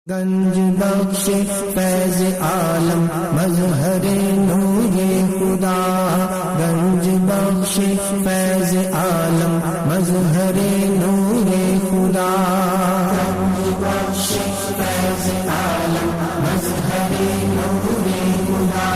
گنج بخش فیض عالم مظہر نور خدا، گنج بخش فیض عالم مظہر نور خدا، گنج بخش فیض عالم مظہر نور خدا،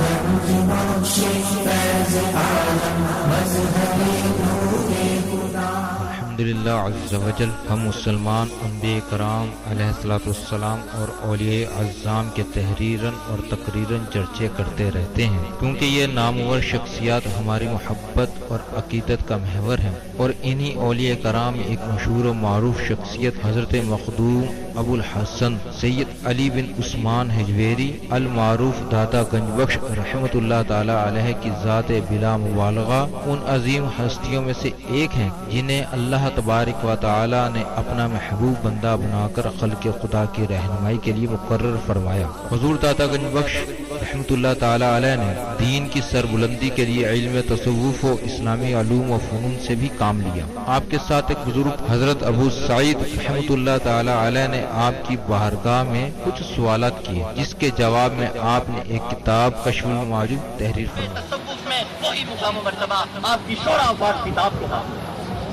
گنج بخش فیض عالم مظہر نور خدا۔ الحمدللہ عز وجل، ہم مسلمان انبیاء کرام علیہ الصلوۃ والسلام اور اولیاء اعظام کے تحریراً اور تقریراً چرچے کرتے رہتے ہیں، کیونکہ یہ نامور شخصیات ہماری محبت اور عقیدت کا محور ہیں، اور انہی اولیاء کرام میں ایک مشہور و معروف شخصیت حضرت مخدوم ابو الحسن سید علی بن عثمان حجویری المعروف داتا گنج بخش رحمۃ اللہ تعالی علیہ کی ذات بلا مبالغہ ان عظیم ہستیوں میں سے ایک ہیں جنہیں اللہ تبارک و تعالی نے اپنا محبوب بندہ بنا کر خلق خدا کی رہنمائی کے لیے مقرر فرمایا۔ حضور داتا گنج بخش رحمۃ اللہ تعالی علیہ نے دین کی سربلندی کے لیے علم تصوف و اسلامی علوم و فنون سے بھی کام لیا۔ آپ کے ساتھ ایک بزرگ حضرت ابو سعید رحمۃ اللہ تعالی علیہ نے آپ کی بارگاہ میں کچھ سوالات کیے، جس کے جواب میں آپ نے ایک کتاب کشف المعجوب تحریر فرمائی۔ تصوف میں وہی مقام و مرتبہ آپ کی شورا افاق کتاب کے بعد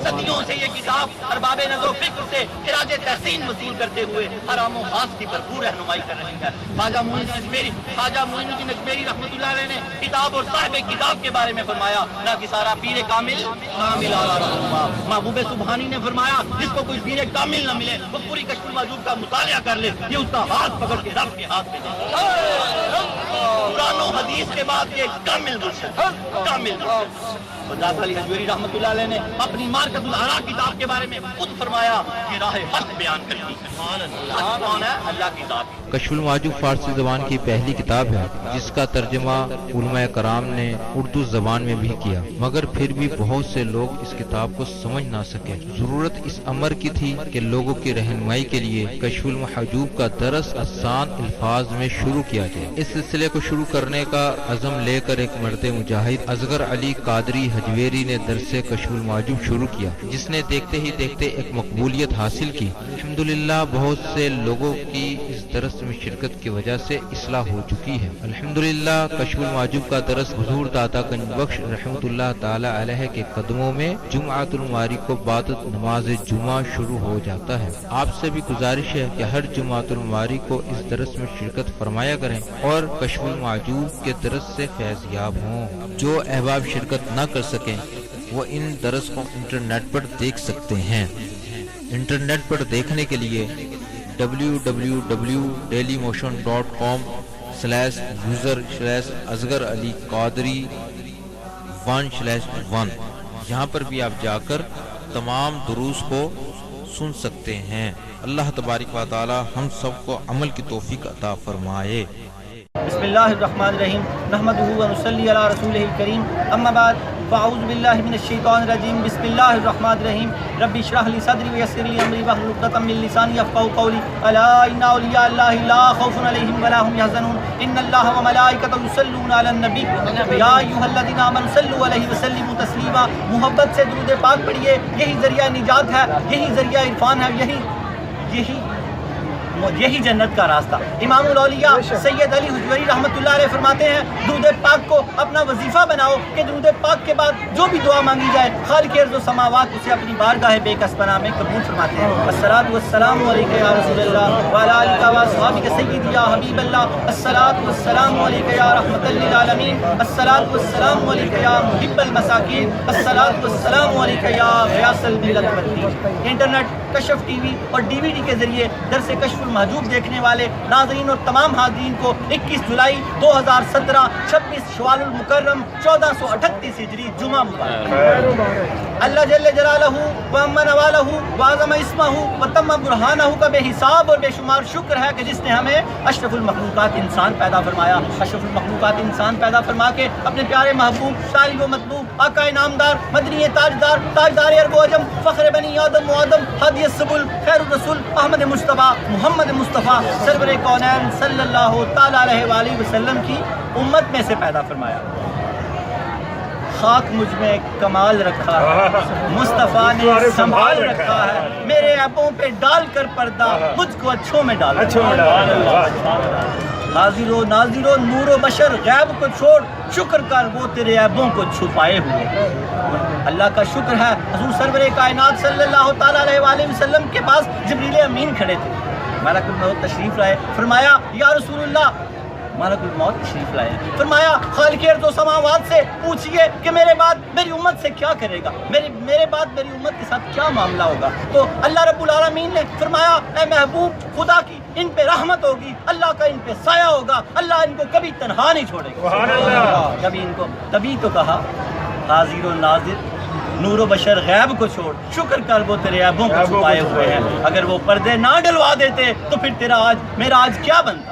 صدیوں سے یہ کتاب ارباب نظر و فکر سے خراج تحسین وصول کرتے ہوئے حرام و خاص کی بھرپور رہنمائی کر رہی ہے۔ خواجہ معین الدین اجمیری رحمۃ اللہ علیہ نے کتاب اور صاحب کتاب کے بارے میں فرمایا، نہ کہ سارا پیر کامل اعلیٰ رہنما۔ محبوب سبحانی نے فرمایا، جس کو کوئی پیر کامل نہ ملے وہ پوری کشف المعجوب کا مطالعہ کر لے، یہ اس کا ہاتھ پکڑ کے رب کے ہاتھ میں دے۔ قرآن و حدیث کے بعد یہ کامل مرشد، کامل مرشد۔ داتا علی حجویری رحمۃ اللہ علیہ نے اپنی مارکت الآراء کتاب کے بارے میں خود فرمایا، یہ راہ حق بیان کرتی ہے۔ حق کون ہے؟ اللہ کی ذات۔ کشف المعجوب فارسی زبان کی پہلی کتاب ہے جس کا ترجمہ علماء کرام نے اردو زبان میں بھی کیا، مگر پھر بھی بہت سے لوگ اس کتاب کو سمجھ نہ سکے۔ ضرورت اس امر کی تھی کہ لوگوں کی رہنمائی کے لیے کشف المحجوب کا درس آسان الفاظ میں شروع کیا جائے۔ اس سلسلے کو شروع کرنے کا عزم لے کر ایک مرد مجاہد اصغر علی قادری حجویری نے درس کشف المعجوب شروع کیا، جس نے دیکھتے ہی دیکھتے ایک مقبولیت حاصل کی۔ الحمدللہ بہت سے لوگوں کی اس درس میں شرکت کی وجہ سے اصلاح ہو چکی ہے۔ الحمدللہ کشف المعجوب کا درس حضور داتا گنج بخش رحمۃ اللہ تعالی علیہ کے قدموں میں جمعۃ المواری کو بعد نماز جمعہ شروع ہو جاتا ہے۔ آپ سے بھی گزارش ہے کہ ہر جمعۃ المواری کو اس درس میں شرکت فرمایا کریں اور کشف المعجوب کے درس سے فیض یاب ہوں۔ جو احباب شرکت نہ کر سکیں وہ ان درس کو انٹرنیٹ پر دیکھ سکتے ہیں۔ انٹرنیٹ پر دیکھنے کے لیے www.dailymotion.com/user/اصغر علی قادری 1/1 یہاں پر بھی آپ جا کر تمام دروس کو سن سکتے ہیں۔ اللہ تبارک و تعالی ہم سب کو عمل کی توفیق عطا فرمائے۔ بسم اللہ الرحمن الرحیم، نحمدہ و نصلی علی رسولہ الکریم، اما بعد فاعوذ باللہ من الشیطان الرجیم، بسم اللہ الرحمن الرحیم، رب اشرح لی صدری ویسر لی امری واحلل عقدۃ من لسانی یفقهوا قولی، الا ان اولیاء اللہ لا خوف علیہم ولا هم یحزنون، ان اللہ وملائکتہ یصلون علی النبی یا ایھا الذین آمنوا صلوا علیہ وسلموا تسلیما۔ محبت سے درود پاک پڑھیے، یہی ذریعہ نجات ہے، یہی ذریعہ عرفان ہے، یہی جنت کا راستہ۔ امام الاولیاء سید علی حجویری رحمۃ اللہ علیہ فرماتے ہیں، درود پاک کو اپنا وظیفہ بناؤ کہ درود پاک کے بعد جو بھی دعا مانگی جائے خالق ارض و سماوات اسے اپنی بارگاہ بے کس پناہ میں قبول فرماتے ہیں۔ الصلاۃ والسلام علیک یا رسول اللہ وعلی آلک و اصحابک سیدی یا حبیب اللہ، الصلاۃ والسلام علیک یا رحمۃ للعالمین، الصلاۃ والسلام علیک یا محب المساکین، الصلاۃ والسلام علیک یا غیاث الملت والدین۔ انٹرنیٹ، کشف ٹی وی اور ڈی وی ڈی کے ذریعے درس کشف المحجوب دیکھنے والے ناظرین اور تمام حاضرین کو 21 جولائی 2017 26 شوال المکرم 1438 ہجری جمعہ مبارک۔ اللہ جل جلالہ وامن والہ وعظم اسمہ وتم برہانہ کا بے حساب اور بے شمار شکر ہے کہ جس نے ہمیں اشرف المخلوقات انسان پیدا فرمایا۔ اشرف المخلوقات انسان پیدا فرما کے اپنے پیارے محبوب طالب و مطلوب آقا انعامدار مدنی تاجدار تاجدار عرب و عجم فخر بنی آدم و آدم ہادی السبل خیر الرسول احمد مصطفیٰ محمد مصطفیٰ سرور کونین صلی اللہ تعالی علیہ وآلہ وسلم کی امت میں سے پیدا فرمایا۔ خاک مجھ میں کمال رکھا ہے، مصطفیٰ نے سنبھال رکھا ہے، میرے عیبوں پہ ڈال کر پردہ مجھ کو اچھوں میں ڈالا۔ حاضر و ناظر و نور و بشر غیب کو چھوڑ، شکر کر وہ تیرے عیبوں کو چھپائے ہوئے۔ اللہ کا شکر ہے حضور سرور کائنات صلی اللہ تعالیٰ علیہ وآلہ وسلم کے پاس جبریل امین کھڑے تھے، ملک الموت تشریف لائے، فرمایا یا رسول اللہ، ملک الموت تشریف لائے، فرمایا خالق ارض و سماوات سے پوچھئے کہ میرے بعد میری امت سے کیا کرے گا، میرے بعد میری امت کے ساتھ کیا معاملہ ہوگا؟ تو اللہ رب العالمین نے فرمایا اے محبوب خدا کی ان پہ رحمت ہوگی، اللہ کا ان پہ سایہ ہوگا، اللہ ان کو کبھی تنہا نہیں چھوڑے گا۔ تبھی تو کہا حاضر و ناظر نور و بشر غیب کو چھوڑ، شکر کر وہ تیرے عیبوں کو چھپائے ہوئے ہیں، اگر وہ پردے نہ ڈلوا دیتے تو پھر میرا آج کیا بنتا؟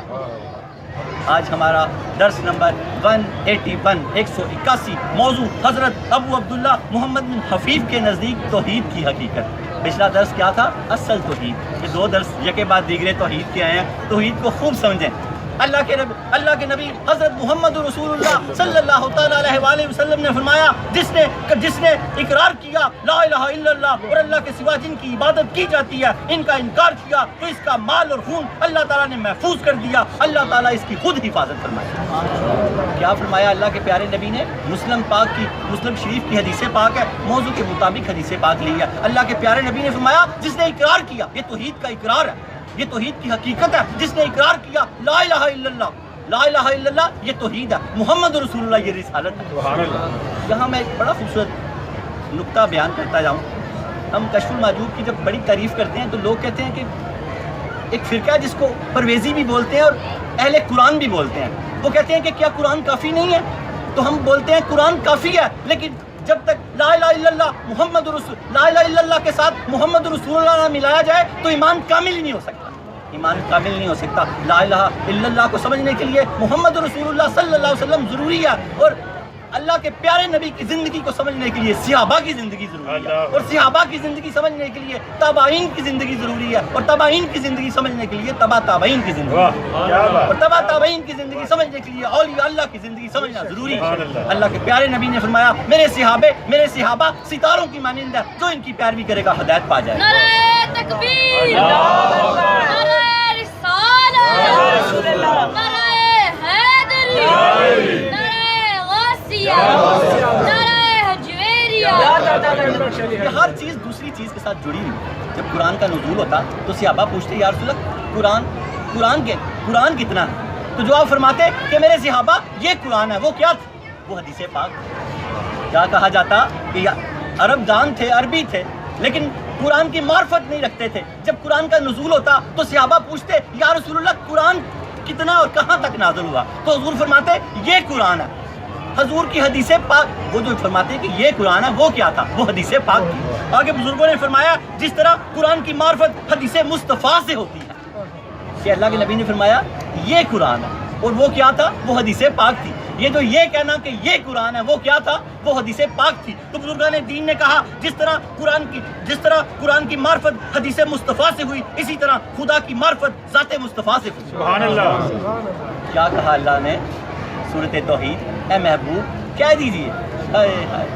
آج ہمارا درس نمبر 181 موضوع حضرت ابو عبداللہ محمد بن حفیظ کے نزدیک توحید کی حقیقت۔ پچھلا درس کیا تھا؟ اصل توحید۔ یہ 2 درس یکے بعد دیگرے توحید کے آئے ہیں، توحید کو خوب سمجھیں۔ اللہ کے نبی حضرت محمد رسول اللہ صلی اللہ تعالیٰ علیہ وآلہ وسلم نے فرمایا جس نے اقرار کیا لا الہ الا اللہ اور اللہ کے سوا جن کی عبادت کی جاتی ہے ان کا انکار کیا تو اس کا مال اور خون اللہ تعالیٰ نے محفوظ کر دیا، اللہ تعالیٰ اس کی خود حفاظت فرمائی۔ کیا فرمایا اللہ کے پیارے نبی نے؟ مسلم شریف کی حدیث پاک ہے، موضوع کے مطابق حدیث پاک لی ہے۔ اللہ کے پیارے نبی نے فرمایا جس نے اقرار کیا، یہ توحید کا اقرار ہے، یہ توحید کی حقیقت ہے، جس نے اقرار کیا لا الہ الا اللہ، لا الہ الا اللہ یہ توحید ہے، محمد رسول اللہ یہ رسالت ہے۔ یہاں میں ایک بڑا خوبصورت نقطہ بیان کرتا جاؤں۔ ہم کشف المحجوب کی جب بڑی تعریف کرتے ہیں تو لوگ کہتے ہیں کہ ایک فرقہ ہے جس کو پرویزی بھی بولتے ہیں اور اہل قرآن بھی بولتے ہیں، وہ کہتے ہیں کہ کیا قرآن کافی نہیں ہے؟ تو ہم بولتے ہیں قرآن کافی ہے، لیکن جب تک لا الہ الا اللہ لا الہ الا اللہ کے ساتھ محمد رسول اللہ نہ ملایا جائے تو ایمان کامل ہی نہیں ہو سکتا، ایمان کامل نہیں ہو سکتا۔ لا الہ الا اللہ کو سمجھنے کے لیے محمد رسول اللہ صلی اللہ علیہ وسلم ضروری ہے، اور اللہ کے پیارے نبی کی زندگی کو سمجھنے کے لیے صحابہ کی زندگی ضروری ہے، اور صحابہ کی زندگی سمجھنے کے لیے تابعین کی زندگی ضروری ہے، اور تابعین کی زندگی سمجھنے کے لیے تبع تابعین کی زندگی، اور تبع تابعین کی زندگی سمجھنے کے لیے اولیاء اللہ کی زندگی سمجھنا ضروری ہے۔ اللہ کے پیارے نبی نے فرمایا میرے صحابہ ستاروں کی مانند ہے، جو ان کی پیروی کرے گا ہدایت پا جائے گا۔ نعرہ تکبیر، نعرہ رسالت، نعرہ حیدری، نعرہ غوثیہ، نعرہ حجویریہ۔ یہ ہر چیز دوسری چیز کے ساتھ جڑی ہوئی۔ جب قرآن کا نزول ہوتا تو صحابہ پوچھتے یا رسول اللہ قرآن کتنا ہے؟ تو جواب فرماتے کہ میرے صحابہ یہ قرآن ہے۔ وہ کیا تھا؟ وہ حدیث پاک۔ کیا کہا جاتا کہ عرب دان تھے، عربی تھے، لیکن قرآن کی معرفت نہیں رکھتے تھے۔ جب قرآن کا نزول ہوتا تو صحابہ پوچھتے یا رسول اللہ قرآن کتنا اور کہاں تک نازل ہوا؟ تو حضور فرماتے یہ قرآن ہے۔ حضور کی حدیث پاک، وہ جو فرماتے کہ یہ قرآن ہے، وہ کیا تھا؟ وہ حدیث پاک تھی۔ آگے بزرگوں نے فرمایا جس طرح قرآن کی معرفت حدیث مصطفیٰ سے ہوتی ہے، کہ اللہ کے نبی نے فرمایا یہ قرآن ہے، اور وہ کیا تھا؟ وہ حدیث پاک تھی۔ یہ جو یہ کہنا کہ یہ قرآن ہے وہ کیا تھا؟ وہ حدیث پاک تھی۔ تو بزرگان دین نے کہا جس طرح قرآن کی معرفت حدیث مصطفیٰ سے ہوئی، اسی طرح خدا کی معرفت ذات مصطفیٰ سے ہوئی۔ سبحان اللہ۔ کیا کہا اللہ نے سورۃ توحید؟ اے محبوب کہہ دیجئے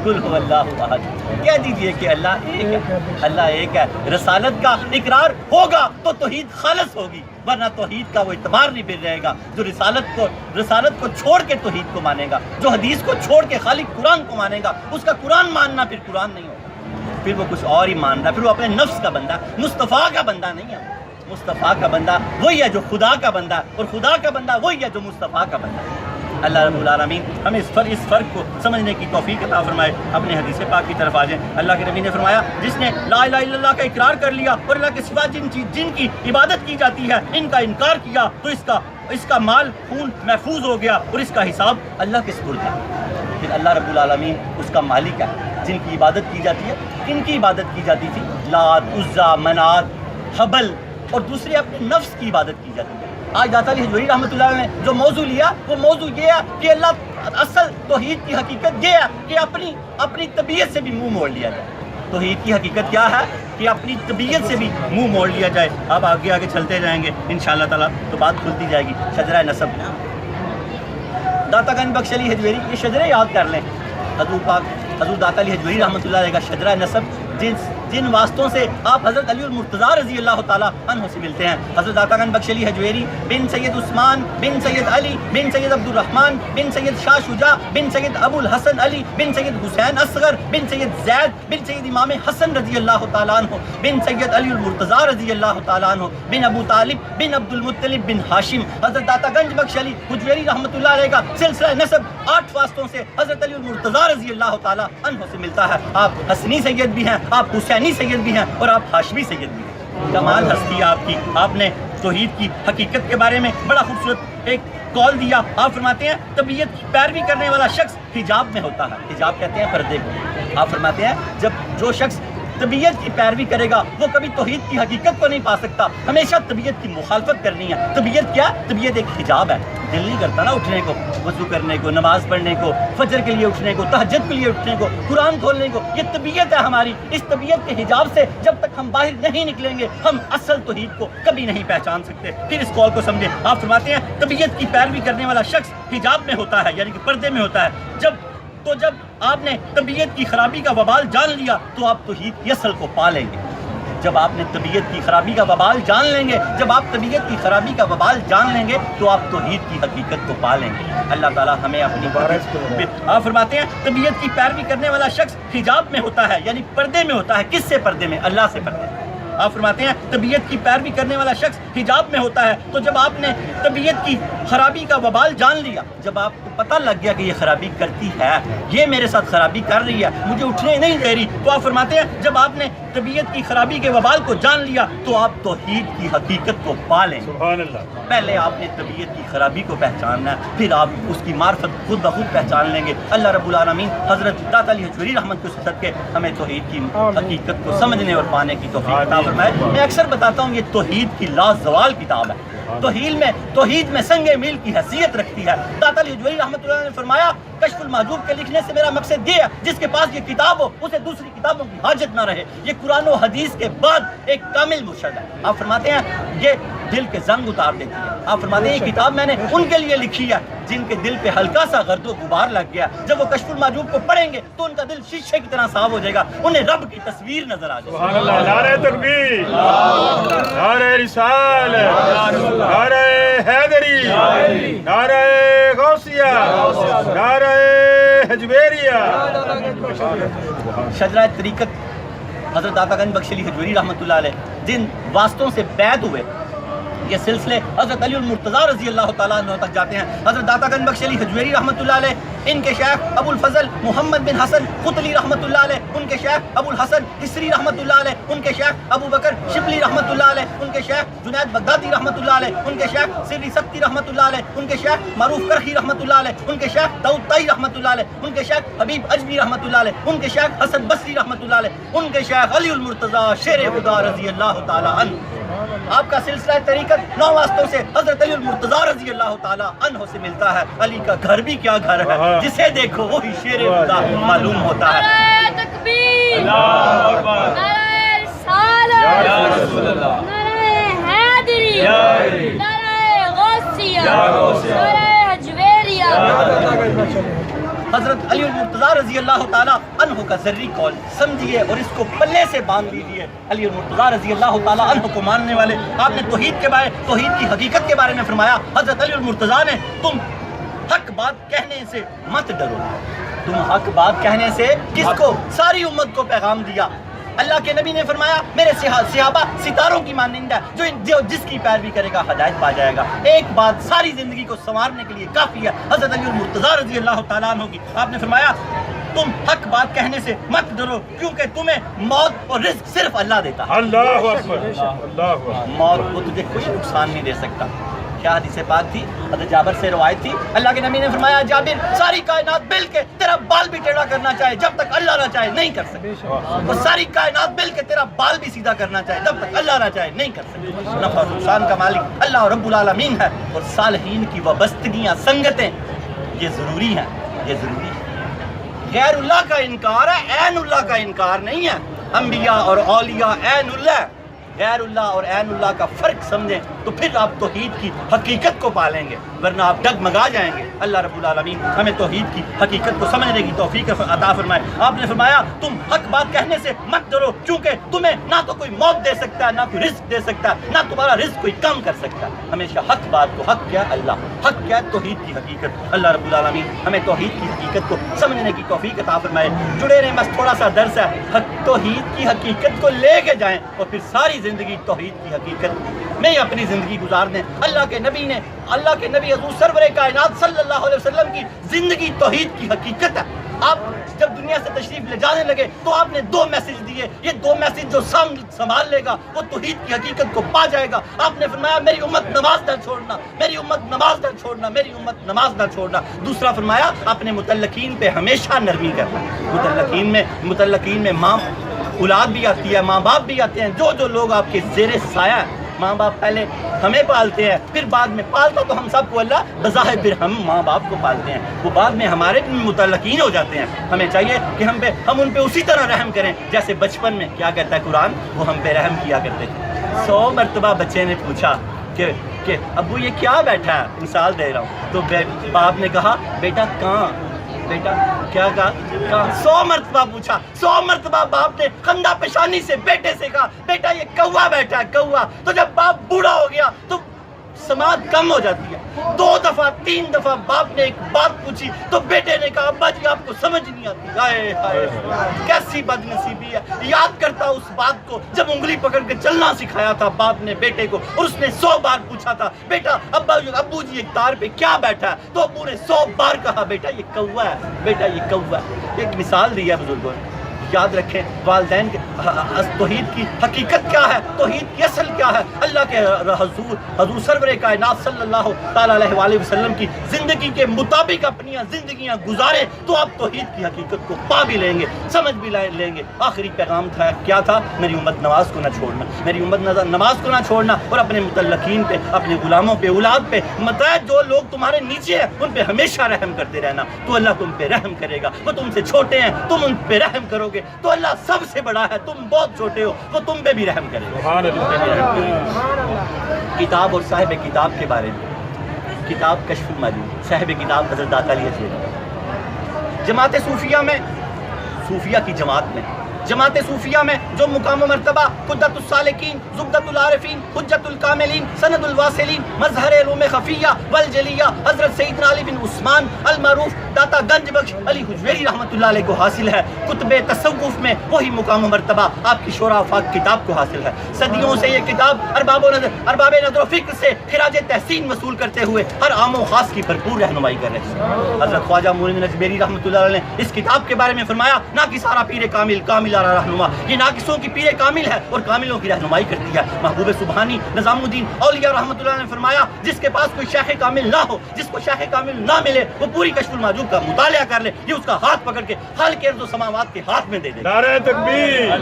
قل هو اللہ احد، کہہ دیجئے کہ اللہ ایک ہے، اللہ ایک ہے۔ رسالت کا اقرار ہوگا تو توحید خالص ہوگی، ورنہ توحید کا وہ اعتبار نہیں پھر رہے گا۔ جو رسالت کو چھوڑ کے توحید کو مانے گا، جو حدیث کو چھوڑ کے خالی قرآن کو مانے گا، اس کا قرآن ماننا پھر قرآن نہیں ہوگا، پھر وہ کچھ اور ہی مان رہا ہے، پھر وہ اپنے نفس کا بندہ، مصطفیٰ کا بندہ نہیں ہے۔ مصطفیٰ کا بندہ وہی ہے جو خدا کا بندہ ہے، اور خدا کا بندہ وہی ہے جو مصطفیٰ کا بندہ ہے۔ اللہ رب العالمین ہمیں اس فرق کو سمجھنے کی توفیق عطا فرمائے۔ اپنے حدیث پاک کی طرف آ جائیں۔ اللہ کے نبی نے فرمایا جس نے لا الہ الا اللہ کا اقرار کر لیا اور اللہ کے سوا جن کی عبادت کی جاتی ہے ان کا انکار کیا تو اس کا مال خون محفوظ ہو گیا اور اس کا حساب اللہ کے سپرد ہے۔ پھر اللہ رب العالمین اس کا مالک ہے۔ جن کی عبادت کی جاتی ہے، کن کی عبادت کی جاتی تھی؟ لات، عزا، منات، حبل، اور دوسرے اپنے نفس کی عبادت کی جاتی ہے۔ آج داتا علی حجویری رحمۃ اللہ علیہ نے جو موضوع لیا وہ موضوع یہ ہے کہ اللہ اصل توحید کی حقیقت یہ ہے کہ اپنی طبیعت سے بھی منہ موڑ لیا جائے۔ توحید کی حقیقت کیا ہے کہ اپنی طبیعت سے بھی منہ موڑ لیا جائے۔ اب آگے چلتے جائیں گے انشاءاللہ تعالیٰ تو بات کھلتی جائے گی۔ شجرہ نسب، داتا گنج بخش علی حجویری، یہ شجرے یاد کر لیں۔ حضور داتا علی حجویری رحمۃ اللہ علیہ کا شجرہ نسب جن واسطوں سے آپ حضرت علی المرتضیٰ رضی اللہ تعالیٰ عنہ سے ملتے ہیں. حضرت داتا گنج بخش علی حجویری بن سید عثمان بن سید علی بن سید عبد الرحمن بن سید شاہ شجاع بن سید ابو الحسن علی بن سید حسین اصغر بن سید زید بن سید امام حسن رضی اللہ تعالیٰ عنہ بن سید علی المرتضیٰ رضی اللہ تعالیٰ عنہ بن ابو طالب بن عبد المطلب بن ہاشم. حضرت داتا گنج بخش علی حجویری رحمۃ اللہ علیہ کا سلسلہ نسب 8 واسطوں سے حضرت علی المرتضیٰ رضی اللہ تعالیٰ عنہ سے ملتا ہے. آپ حسنی سید بھی ہیں, آپ حسینی سید بھی ہیں, اور آپ ہاشمی سید بھی ہیں. کمال ہستی ہے آپ کی. آپ نے توحید کی حقیقت کے بارے میں بڑا خوبصورت ایک قول دیا. آپ فرماتے ہیں طبیعت کی پیروی کرنے والا شخص حجاب میں ہوتا ہے. حجاب کہتے ہیں پردے کو. آپ فرماتے ہیں جب جو شخص طبیعت کی پیروی کرے گا وہ کبھی توحید کی حقیقت کو نہیں پا سکتا, ہمیشہ طبیعت کی مخالفت کرنی ہے. طبیعت کیا؟ طبیعت ایک حجاب ہے. دل نہیں کرتا نا اٹھنے کو, وضو کرنے کو, نماز پڑھنے کو, فجر کے لیے اٹھنے کو, تہجد کے لیے اٹھنے کو, قرآن کھولنے کو. یہ طبیعت ہے ہماری. اس طبیعت کے حجاب سے جب تک ہم باہر نہیں نکلیں گے ہم اصل توحید کو کبھی نہیں پہچان سکتے. پھر اس قول کو سمجھیں. آپ فرماتے ہیں طبیعت کی پیروی کرنے والا شخص حجاب میں ہوتا ہے, یعنی کہ پردے میں ہوتا ہے. جب آپ نے طبیعت کی خرابی کا وبال جان لیا تو آپ توحید کی اصل کو پا لیں گے. جب آپ نے طبیعت کی خرابی کا وبال جان لیں گے, جب آپ طبیعت کی خرابی کا وبال جان لیں گے تو آپ توحید کی حقیقت کو پا لیں گے. اللہ تعالیٰ ہمیں اپنی آپ فرماتے ہیں طبیعت کی پیروی کرنے والا شخص حجاب میں ہوتا ہے, یعنی پردے میں ہوتا ہے. کس سے پردے میں؟ اللہ سے پردے میں. آپ فرماتے ہیں طبیعت کی پیروی کرنے والا شخص حجاب میں ہوتا ہے. تو جب آپ نے طبیعت کی خرابی کا وبال جان لیا, جب آپ کو پتہ لگ گیا کہ یہ خرابی کرتی ہے, یہ میرے ساتھ خرابی کر رہی ہے, مجھے اٹھنے نہیں دے رہی, تو آپ فرماتے ہیں جب آپ نے طبیعت کی خرابی کے وبال کو جان لیا تو آپ توحید کی حقیقت کو پا لیں. سبحان اللہ. پہلے آپ نے طبیعت کی خرابی کو پہچاننا ہے, پھر آپ اس کی معرفت خود بخود پہچان لیں گے. اللہ رب العالمین حضرت داتا علی حجویری رحمت کے صدقے ہمیں توحید کی حقیقت کو سمجھنے اور پانے کی توفیق عطا فرمائے. میں اکثر بتاتا ہوں یہ توحید کی لازوال کتاب ہے. توحید میں سنگ میل کی حیثیت رکھتی ہے. داتا علی حجویری رحمۃ اللہ نے فرمایا کشف المحجوب کے لکھنے سے میرا مقصد یہ ہے جس کے پاس یہ کتاب ہو اسے دوسری کتابوں کی حاجت نہ رہے. یہ قرآن و حدیث کے بعد ایک کامل مرشد ہے. آپ فرماتے ہیں یہ دل کے زنگ اتار دیتی ہے. آپ فرماتے ہیں یہ کتاب میں نے ان کے لیے لکھی ہے جن کے دل پہ ہلکا سا گرد و غبار لگ گیا. جب وہ کشف المحجوب کو پڑھیں گے تو ان کا دل شیشے کی طرح صاف ہو جائے گا, انہیں رب کی تصویر نظر آ جائے گی. سبحان اللہ. نعرہ تکبیر, نعرہ رسالت, نعرہ حیدری, نعرہ غوثیہ, نعرہ حجویریہ. شجرہ طریقت حضرت داتا گنج بخش علی حجویری رحمۃ اللہ علیہ جن واسطوں سے بیعت ہوئے, یہ سلسلے حضرت علی المرتضیٰ رضی اللہ تعالیٰ عنہ تک جاتے ہیں. حضرت داتا گنج بخش علی حجویری رحمۃ اللہ علیہ, ان کے شیخ ابو الفضل محمد بن حسن قطلی رحمۃ اللہ علیہ, ان کے شیخ ابو الحسن حسری رحمۃ اللہ علیہ, ان کے شیخ ابو بکر شبلی رحمۃ اللہ علیہ, ان کے شیخ جنید بغدادی رحمۃ اللہ علیہ, ان کے شیخ سری سبتی رحمۃ اللہ علیہ, ان کے شیخ معروف کرخی رحمۃ اللہ علیہ, ان کے شیخ داؤد طائی رحمۃ اللہ علیہ, ان کے شیخ حبیب اجمی رحمۃ اللہ علیہ, ان کے شیخ حسن بصری رحمۃ اللہ علیہ, ان کے شیخ علی المرتضیٰ شیر خدا رضی اللہ تعالیٰ عنہ. آپ کا سلسلہ طریقت 9 واسطوں سے حضرت علی المرتضیٰ رضی اللہ تعالیٰ عنہ سے ملتا ہے. علی کا گھر بھی کیا گھر ہے, جسے دیکھو وہی شیر خدا معلوم ہوتا ہے. نعرہ تکبیر, نعرہ رسالت, نعرہ حیدری, نعرہ غوثیہ, نعرہ حجویریہ. حضرت علی المرتضیٰ رضی اللہ تعالیٰ عنہ کا ذری قول سمجھیے اور اس کو پلے سے باندھ لیجیے. علی المرتضیٰ رضی اللہ تعالیٰ عنہ کو ماننے والے, آپ نے توحید کی حقیقت کے بارے میں فرمایا. حضرت علی المرتضیٰ نے تم حق بات کہنے سے مت ڈرو. تم حق بات کہنے سے کس کو؟ ساری امت کو پیغام دیا. اللہ کے نبی نے فرمایا میرے صحابہ ستاروں کی مانند ہے, جو جس کی پیروی کرے گا ہدایت پا جائے گا. ایک بات ساری زندگی کو سنوارنے کے لیے کافی ہے. حضرت علی المرتضیٰ رضی اللہ تعالیٰ عنہ کی آپ نے فرمایا تم حق بات کہنے سے مت ڈرو کیونکہ تمہیں موت اور رزق صرف اللہ دیتا ہے. اللہ اکبر, اللہ اکبر. موت کو تجھے کوئی نقصان نہیں دے سکتا. کیا حدیث پاک تھی؟ حضرت جابر سے روایت تھی, اللہ کے نبی نے فرمایا جابر ساری کائنات مل کے تیرا بال بھی ٹیڑھا کرنا چاہے جب تک اللہ نہ چاہے نہیں کر سکے, اور ساری کائنات مل کے تیرا بال بھی سیدھا کرنا چاہے جب تک اللہ نہ چاہے نہیں کر سکے. نفع اور نقصان کا مالک اللہ رب العالمین ہے, اور صالحین کی وابستگیاں سنگتیں یہ ضروری ہیں, یہ ضروری ہے. غیر اللہ کا انکار ہے, عین اللہ کا انکار نہیں ہے. انبیاء اور اولیاء عین اللہ, غیر اللہ اور عین اللہ کا فرق سمجھیں. تو پھر آپ توحید کی حقیقت کو پالیں گے، ورنہ آپ ڈگمگا جائیں گے۔ اللہ رب العالمین ہمیں توحید کی حقیقت کو سمجھنے کی توفیق عطا فرمائے۔ آپ نے فرمایا تم حق بات کہنے سے مت ڈرو، کیونکہ تمہیں نہ تو کوئی موت دے سکتا ہے، نہ کوئی رزق دے سکتا ہے، نہ تمہارا رزق کوئی کم کر سکتا ہے۔ ہمیشہ حق بات کو، حق کیا ہے اللہ، حق کیا ہے توحید کی حقیقت۔ اللہ رب العالمین ہمیں توحید کی حقیقت کو سمجھنے کی توفیق عطا فرمائے۔ جڑے رہیں، بس تھوڑا سا درس ہے، توحید کی حقیقت کو لے کے جائیں اور پھر ساری زندگی توحید کی حقیقت میں اپنی زندگی گزار دیں۔ اللہ کے نبی حضور سرور کائنات صلی اللہ علیہ وسلم کی زندگی توحید کی حقیقت ہے۔ آپ جب دنیا سے تشریف لے جانے لگے تو آپ نے 2 میسج دیے، یہ 2 میسج جو سنبھال لے گا وہ توحید کی حقیقت کو پا جائے گا۔ آپ نے فرمایا میری امت نماز نہ چھوڑنا، میری امت نماز نہ چھوڑنا، میری امت نماز نہ چھوڑنا۔ دوسرا فرمایا اپنے متعلقین پہ ہمیشہ نرمی کرنا۔ متعلقین میں ماں اولاد بھی آتی ہے، ماں باپ بھی آتے ہیں، جو لوگ آپ کے زیر سایہ ہیں۔ ماں باپ پہلے ہمیں پالتے ہیں، پھر بعد میں پالتا تو ہم سب کو اللہ بظاہر ہم ماں باپ کو پالتے ہیں، وہ بعد میں ہمارے متعلقین ہو جاتے ہیں۔ ہمیں چاہیے کہ ہم ان پہ اسی طرح رحم کریں جیسے بچپن میں کیا کہتا ہے قرآن، وہ ہم پہ رحم کیا کرتے تھے۔ 100 مرتبہ بچے نے پوچھا کہ ابو یہ کیا بیٹھا ہے، مثال دے رہا ہوں، تو باپ نے کہا بیٹا کہاں، بیٹا کیا کہا، 100 مرتبہ پوچھا، 100 مرتبہ باپ نے خندہ پیشانی سے بیٹے سے کہا بیٹا یہ کوا بیٹھا ہے، کوا۔ تو جب باپ بوڑھا ہو گیا تو سماعت کم ہو جاتی ہے۔ 2 دفعہ 3 دفعہ باپ نے ایک بات پوچھی تو بیٹے نے کہا ابا جی آپ کو سمجھ نہیں آتی۔ ہائے ہائے کیسی بد نصیبی ہے۔ یاد کرتا اس بات کو جب انگلی پکڑ کے چلنا سکھایا تھا باپ نے بیٹے کو، اور اس نے 100 بار پوچھا تھا بیٹا ابو جی ایک تار پہ کیا بیٹھا ہے، تو ابو نے 100 بار کہا بیٹا یہ کوا ہے، بیٹا یہ کوا ہے۔ ایک مثال دی ہے بزرگوں نے۔ یاد رکھیں والدین کے توحید کی حقیقت کیا ہے، توحید کی اصل کیا ہے۔ اللہ کے حضور سرور کائنات صلی اللہ تعالیٰ علیہ وآلہ وسلم کی زندگی کے مطابق اپنی زندگیاں گزارے تو آپ توحید کی حقیقت کو پا بھی لیں گے، سمجھ بھی لیں گے۔ آخری پیغام تھا کیا تھا، میری امت نماز کو نہ چھوڑنا، میری امت نماز کو نہ چھوڑنا، اور اپنے متعلقین پہ، اپنے غلاموں پہ، اولاد پہ، مطلب جو لوگ تمہارے نیچے ہیں ان پہ ہمیشہ رحم کرتے رہنا، تو اللہ تم پہ رحم کرے گا۔ وہ تم سے چھوٹے ہیں، تم ان پہ رحم کرو گے تو اللہ سب سے بڑا ہے، تم بہت چھوٹے ہو وہ تم پہ بھی رحم کرے گا۔ کتاب اور صاحب کتاب کے بارے میں، کتاب کشف المعلوم، صاحب کتاب حضرت داتا علی حجویری۔ جماعت صوفیہ میں، صوفیہ کی جماعت صوفیہ میں جو مقام و مرتبہ قدرت السالکین، زبدۃ العارفین، حجت الکاملین، سند الواصلین، مظہر علوم خفیہ والجلیہ حضرت سیدنا علی بن عثمان المعروف داتا گنج بخش علی حجویری رحمۃ اللہ علیہ کو حاصل ہے۔ کتب تصوف میں وہی مقام و مرتبہ آپ کی شورا افاق کتاب کو حاصل ہے۔ صدیوں سے یہ کتاب ارباب نظر و فکر سے خراج تحسین وصول کرتے ہوئے ہر عام و خاص کی بھرپور رہنمائی کر رہے ہیں۔ حضرت خواجہ معین اجمیری رحمۃ اللہ علیہ نے اس کتاب کے بارے میں فرمایا نہ کہ سارا پیر کامل رہنما، یہ ناقصوں کی پیر کامل ہے اور کاملوں کی رہنمائی کرتی ہے۔ محبوب سبحانی نظام الدین اولیاء رحمۃ اللہ نے فرمایا جس کے پاس کوئی شیخ کامل نہ ہو، جس کو شیخ کامل نہ ملے، وہ پوری کشف المعجوب کا مطالعہ کر لے، یہ اس کا ہاتھ پکڑ کے خالق ارض و سماوات کے ہاتھ میں دے دے۔ نعرہ تکبیر،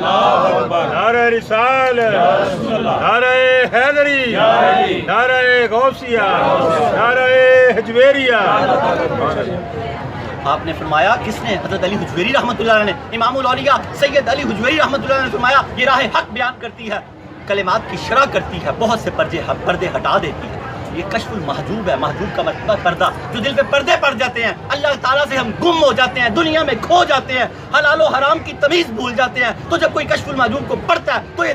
نعرہ رسالت، نعرہ حیدری، نعرہ غوثیہ، نعرہ حجویریہ۔ آپ نے فرمایا کس نے؟ حضرت علی حجویری رحمۃ اللہ علیہ نے، امام الاولیاء سید علی حجویری رحمۃ اللہ علیہ نے فرمایا یہ راہ حق بیان کرتی ہے، کلمات کی شرح کرتی ہے، بہت سے پردے ہٹا دیتی ہے۔ یہ کشف المحجوب ہے، محجوب کا مطلب پردہ، جو دل پہ پردے پڑ جاتے ہیں، اللہ تعالیٰ سے ہم گم ہو جاتے ہیں، دنیا میں کھو جاتے ہیں، حلال و حرام کی تمیز بھول جاتے ہیں، تو جب کوئی کشف المحجوب کو پڑھتا ہے تو یہ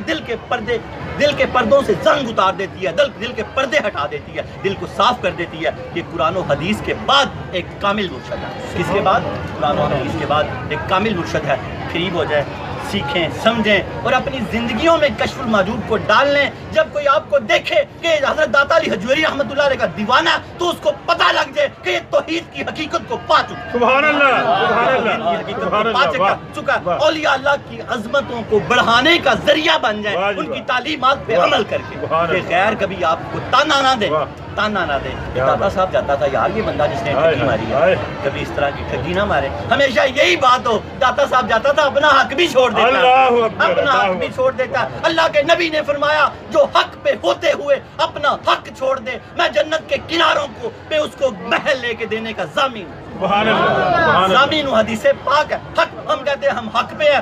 دل کے پردوں سے زنگ اتار دیتی ہے، دل کے پردے ہٹا دیتی ہے، دل کو صاف کر دیتی ہے۔ یہ قرآن و حدیث کے بعد ایک کامل مرشد ہے۔ کس کے بعد؟ قرآن و حدیث کے بعد ایک کامل مرشد ہے۔ قریب ہو جائے، سیکھیں، سمجھیں اور اپنی زندگیوں میں کشف المحجوب کو ڈال لیں۔ جب کوئی آپ کو دیکھے کہ حضرت داتا علی حجویری رحمۃ اللہ علیہ کا دیوانہ ہے تو اس کو پتہ لگ جائے کہ یہ توحید کی حقیقت کو پا چکا، سبحان اللہ، سبحان اللہ، کی حقیقت کو پا چکا، اولیاء اللہ کی عظمتوں کو بڑھانے کا ذریعہ بن جائے ان کی تعلیمات پہ عمل کر کے، کہ غیر کبھی آپ کو تانا نہ دے۔ داتا صاحب جاتا تھا یار یہ بندہ جس نے ٹھگی ماری ہے کبھی اس طرح کی ٹھگی نہ مارے، ہمیشہ یہی بات ہو۔ داتا صاحب جاتا تھا اپنا حق بھی چھوڑ دیتا ہے، اپنا حق بھی چھوڑ دیتا ہے۔ اللہ کے نبی نے فرمایا جو حق پہ ہوتے ہوئے اپنا حق چھوڑ دے میں جنت کے کناروں کو پہ اس کو محل لے کے دینے کا ضامن ہوں۔ ضامن حدیث پاک ہے۔ حق ہم کہتے ہیں ہم حق پہ ہیں،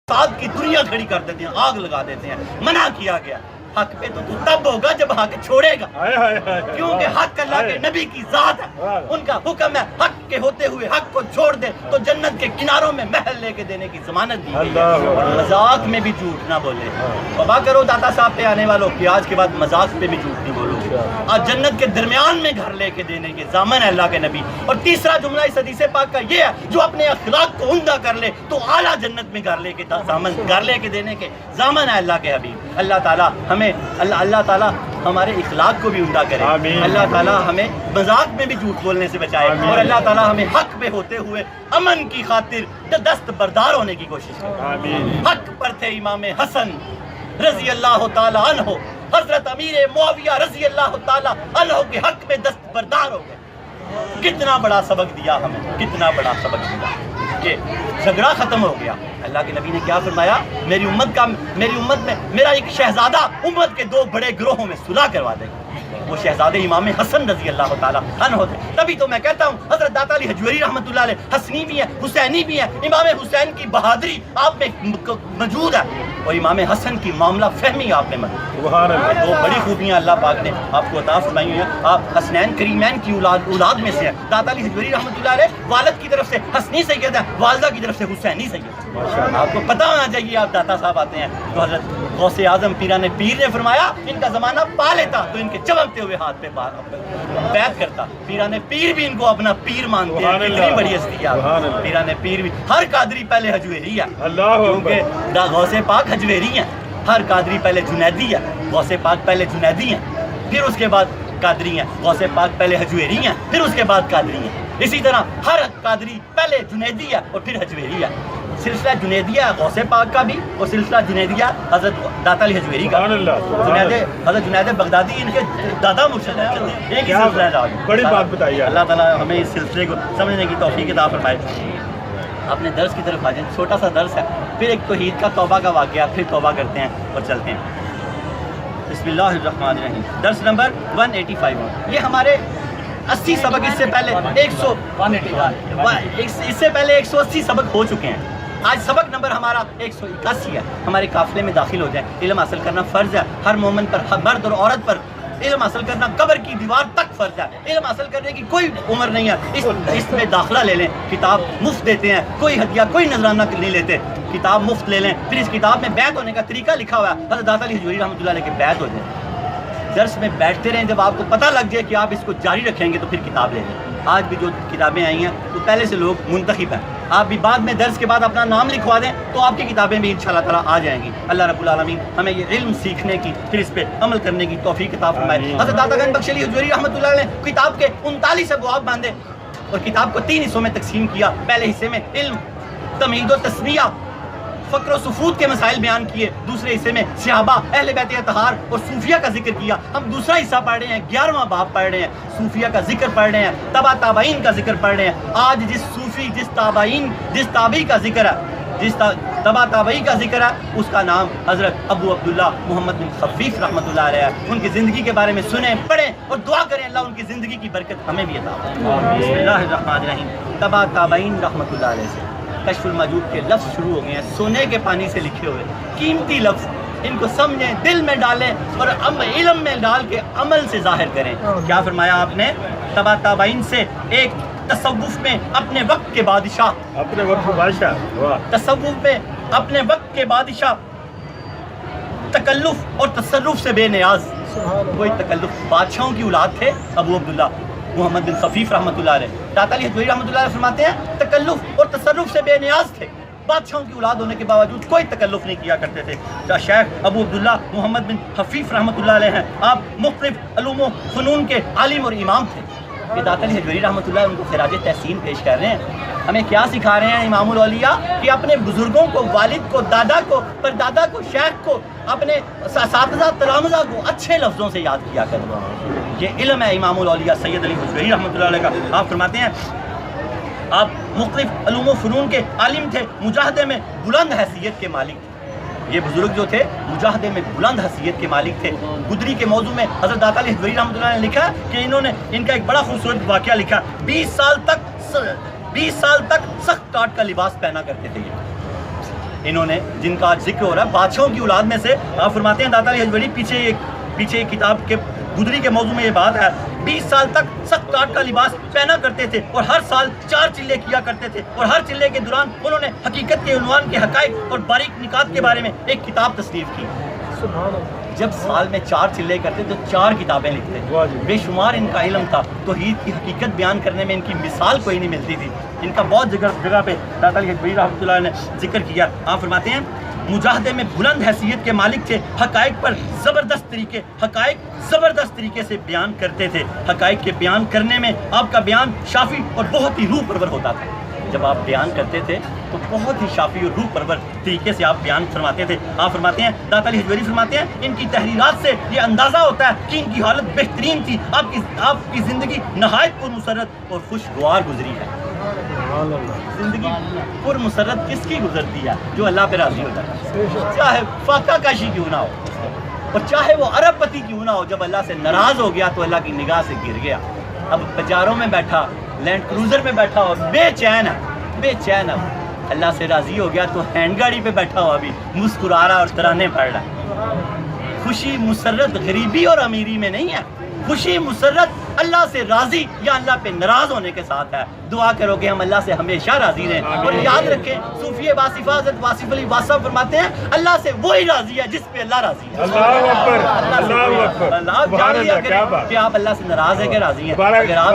ساتھ کی دنیا کھڑی کر دیتے ہیں، آگ لگا دیتے ہیں، منع کیا گیا۔ حق پہ تو تب ہوگا جب حق چھوڑے گا، ہائے ہائے ہائے، کیونکہ حق اللہ کے نبی کی ذات ہے، ان کا حکم ہے حق کے ہوتے ہوئے حق کو چھوڑ دے تو جنت کے کناروں میں محل لے کے دینے کی ضمانت دی گئی ہے، اور مذاق میں بھی جھوٹ نہ بولے۔ توبہ کرو داتا صاحب پہ آنے والوں کہ آج کے بعد مذاق پہ بھی جھوٹ نہیں بولو گے، اور جنت کے درمیان میں گھر لے کے دینے کے ضامن ہے اللہ کے نبی۔ اور تیسرا جملہ اس حدیث پاک کا یہ ہے، جو اپنے اخلاق کو عمدہ کر لے تو اعلیٰ جنت میں گھر لے کے دینے کے ضامن ہے اللہ کے حبیب۔ اللہ تعالیٰ ہمیں اللہ تعالیٰ ہمارے اخلاق کو بھی عمدہ کرے، اللہ تعالیٰ ہمیں مذاق میں بھی جھوٹ بولنے سے بچائے، اور اللہ تعالیٰ ہمیں حق پہ ہوتے ہوئے امن کی خاطر دست بردار ہونے کی کوشش کرے۔ حق پر تھے امام حسن رضی اللہ تعالیٰ عنہ، حضرت امیر معاویہ رضی اللہ تعالیٰ عنہ کے حق میں دست بردار ہو گئے۔ کتنا بڑا سبق دیا ہمیں، کتنا بڑا سبق دیا کہ جھگڑا ختم ہو گیا۔ اللہ کے نبی نے کیا فرمایا؟ میری امت میں میرا ایک شہزادہ امت کے دو بڑے گروہوں میں صلح کروا دے گا، وہ شہزادے امام حسن رضی اللہ تعالیٰ عنہ تھے۔ تبھی تو میں کہتا ہوں حضرت داتا علی حجویری رحمۃ اللہ علیہ حسنی بھی ہیں، حسینی بھی ہیں، امام حسین کی بہادری آپ میں موجود ہے، اور امام حسن کی معاملہ فہمی آپ میں موجود ہے۔ دو بڑی خوبیاں اللہ پاک نے آپ کو عطا فرمائی ہوئی ہیں۔ آپ حسنین کریمین کی اولاد میں سے ہیں۔ داتا علی حجویری رحمۃ اللہ علیہ والد کی طرف سے حسنی سید ہے، والدہ کی طرف سے حسینی سید ہے۔ آپ کو پتہ ہونا چاہیے، آپ داتا صاحب آتے ہیں تو حضرت غوث اعظم پیران پیر نے فرمایا ان کا زمانہ پا لیتا تو ان کے چمکتے ہوئے ہاتھ پہ بیعت کرتا۔ پیران پیر بھی ان کو اپنا پیر مانتے ہیں، کتنی بڑی ہستی ہے پیران پیر بھی۔ ہر قادری پہلے حجویری ہے، کیونکہ غوث پاک حجویری ہیں۔ ہر قادری پہلے جنیدی ہے، غوث پاک پہلے جنیدی ہیں، پھر اس کے بعد قادری ہیں۔ غوث پاک پہلے حجویری ہیں، پھر اس کے بعد قادری ہیں۔ اسی طرح ہر قادری پہلے جنیدی ہے اور پھر حجویری ہے۔ سلسلہ جنیدیہ غوث پاک کا بھی، اور سلسلہ جنیدیہ حضرت داتا علی حجویری کا۔ حضرت جنید بغدادی ان کے دادا مرشد ہیں، ایک ہی سلسلہ ہے۔ بڑی بات بتائی ہے۔ اللہ تعالیٰ ہمیں اس سلسلے کو سمجھنے کی توفیق عطا فرمائے۔ اپنے درس کی طرف آ جائیں، چھوٹا سا درس ہے، پھر ایک توحید کا توبہ کا واقعہ، پھر توبہ کرتے ہیں اور چلتے ہیں۔ بسم اللہ الرحمن الرحیم۔ درس نمبر 185۔ یہ ہمارے 80 سبق اس سے پہلے 180 سبق ہو چکے ہیں۔ آج سبق نمبر ہمارا 181 ہے۔ ہمارے قافلے میں داخل ہو جائیں۔ علم حاصل کرنا فرض ہے ہر مومن پر، ہر مرد اور عورت پر۔ علم حاصل کرنا قبر کی دیوار تک فرض ہے۔ علم حاصل کرنے کی کوئی عمر نہیں ہے۔ اس میں داخلہ لے لیں، کتاب مفت دیتے ہیں، کوئی ہدیہ کوئی نذرانہ نہیں لیتے، کتاب مفت لے لیں۔ پھر اس کتاب میں بیعت ہونے کا طریقہ لکھا ہوا ہے، حضرت داتا علی حجویری رحمۃ اللہ علیہ کے بیعت ہو جائے۔ درس میں بیٹھتے رہیں، جب آپ کو پتہ لگ جائے کہ آپ اس کو جاری رکھیں گے تو پھر کتاب لے لیں۔ آج بھی جو کتابیں آئی ہیں تو پہلے سے لوگ منتخب ہیں، آپ بھی بعد میں درس کے بعد اپنا نام لکھوا دیں تو آپ کی کتابیں بھی انشاءاللہ تعالیٰ آ جائیں گی۔ اللہ رب العالمین ہمیں یہ علم سیکھنے کی، پھر اس پہ عمل کرنے کی توفیق عطا فرمائے۔ حضرت داتا گنج بخش علی حجویری رحمۃ اللہ علیہ نے کتاب کے 39 ابواب باندھے اور کتاب کو 3 حصوں میں تقسیم کیا۔ پہلے حصے میں علم، تمہید و تسمیہ، فقر و سفود کے مسائل بیان کیے، دوسرے حصے میں صحابہ، اہل بیت اطہار اور صوفیہ کا ذکر کیا۔ ہم دوسرا حصہ پڑھ رہے ہیں، 11واں باب پڑھ رہے ہیں، صوفیہ کا ذکر پڑھ رہے ہیں، تبع تابعین کا ذکر پڑھ رہے ہیں۔ آج جس صوفی، جس تابعی کا ذکر ہے، جس تبع تابعی کا ذکر ہے، اس کا نام حضرت ابو عبداللہ محمد بن خفیف رحمۃ اللہ علیہ ہے۔ ان کی زندگی کے بارے میں سنیں، پڑھیں اور دعا کریں اللہ ان کی زندگی کی برکت ہمیں بھی عطا فرمائے۔ بسم اللہ الرحمن الرحیم۔ تبع تابعین رحمۃ اللہ علیہ سے کشف الموجود کے لفظ شروع ہو گئے ہیں، سونے کے پانی سے لکھے ہوئے قیمتی لفظ۔ ان کو سمجھیں، دل میں ڈالیں اور علم میں ڈال کے عمل سے ظاہر کریں۔ کیا فرمایا آپ نے؟ تبع تابعین سے ایک تصوف میں اپنے وقت کے بادشاہ، اپنے وقت کے بادشاہ، واہ، تصوف میں اپنے وقت کے بادشاہ، تکلف اور تصرف سے بے نیاز۔ کوئی تکلف، بادشاہوں کی اولاد تھے ابو عبداللہ محمد بن خفیف رحمۃ اللہ علیہ۔ داتا علی حجویری رحمۃ اللہ علیہ فرماتے ہیں تکلف اور تصرف سے بے نیاز تھے، بادشاہوں کی اولاد ہونے کے باوجود کوئی تکلف نہیں کیا کرتے تھے۔ شیخ ابو عبداللہ محمد بن حفیف رحمۃ اللہ علیہ ہیں، آپ مختلف علوم و فنون کے عالم اور امام تھے۔ یہ داتا علی حجویری رحمۃ اللہ ان کو خراج تحسین پیش کر رہے ہیں۔ ہمیں کیا سکھا رہے ہیں امام الاولیاء کہ اپنے بزرگوں کو، والد کو، دادا کو، پردادا کو، شیخ کو، اپنے اساتذہ تلامذہ کو اچھے لفظوں سے یاد کیا کرو۔ یہ علم ہے امام الاولیاء سید علی حجویری رحمۃ اللہ علیہ کا۔ آپ فرماتے ہیں آپ مختلف علوم و فنون کے عالم تھے، مجاہدے میں بلند حیثیت کے مالک تھے۔ یہ بزرگ جو تھے مجاہدے میں بلند حیثیت کے مالک تھے۔ گدری کے موضوع میں حضرت داتا علی حجویری رحمۃ اللہ نے لکھا کہ انہوں نے ان کا ایک بڑا خوبصورت واقعہ لکھا۔ 20 سال تک سخت کاٹ کا لباس پہنا کرتے تھے یہ۔ انہوں نے جن کا ذکر ہو رہا ہے بادشاہوں کی اولاد میں سے، آپ فرماتے ہیں داتا علی حجویری پیچھے ایک کتاب کے گزری کے موضوع میں یہ بات ہے، 20 سال تک سخت کاٹ کا لباس پہنا کرتے تھے اور ہر سال 4 چلے کیا کرتے تھے، اور ہر چلے کے دوران انہوں نے حقیقت کے عنوان کے حقائق اور باریک نکات کے بارے میں ایک کتاب تصنیف کی۔ جب سال میں 4 چلے کرتے تو 4 کتابیں لکھتے، بے شمار ان کا علم تھا، توحید کی حقیقت بیان کرنے میں ان کی مثال کوئی نہیں ملتی تھی۔ ان کا بہت جگہ پہ داتا علی حجویری رحمۃ اللہ نے ذکر کیا۔ آپ فرماتے ہیں مجاہدے میں بلند حیثیت کے مالک تھے، حقائق پر زبردست طریقے سے بیان کرتے تھے، حقائق کے بیان کرنے میں آپ کا بیان شافی اور بہت ہی روح پرور ہوتا تھا۔ جب آپ بیان کرتے تھے تو بہت ہی شافی اور روح پرور طریقے سے آپ بیان فرماتے تھے۔ آپ فرماتے ہیں داتا علی حجویری فرماتے ہیں ان کی تحریرات سے یہ اندازہ ہوتا ہے کہ ان کی حالت بہترین تھی، آپ کی زندگی نہایت پر مسرت اور خوشگوار گزری ہے۔ زندگی پر مسرت کس کی گزرتی ہے؟ جو اللہ پہ راضی ہوتا ہے، چاہے فاقہ کاشی کیوں نہ ہو اور چاہے وہ ارب پتی کیوں نہ ہو، جب اللہ سے ناراض ہو گیا تو اللہ کی نگاہ سے گر گیا۔ اب بازاروں میں بیٹھا، لینڈ کروزر میں بیٹھا اور بے چین ہے، اللہ سے راضی ہو گیا تو ہینڈ گاڑی پہ بیٹھا ہوا بھی مسکرا رہا اور ترانے پڑھ رہا ہے۔ خوشی مسرت غریبی اور امیری میں نہیں ہے، خوشی مسرت اللہ سے راضی یا اللہ پہ ناراض ہونے کے ساتھ ہے۔ دعا کرو کہ ہم اللہ سے ہمیشہ راضی رہیں، اور یاد رکھیں صوفی واصفہ حضرت واصف علی واصف فرماتے ہیں اللہ سے وہی راضی ہے جس پہ اللہ راضی ہے۔ اللہ اکبر، اللہ اکبر، اللہ جان لیا کریں کہ آپ اللہ سے ناراض ہیں کہ راضی ہیں۔ اگر آپ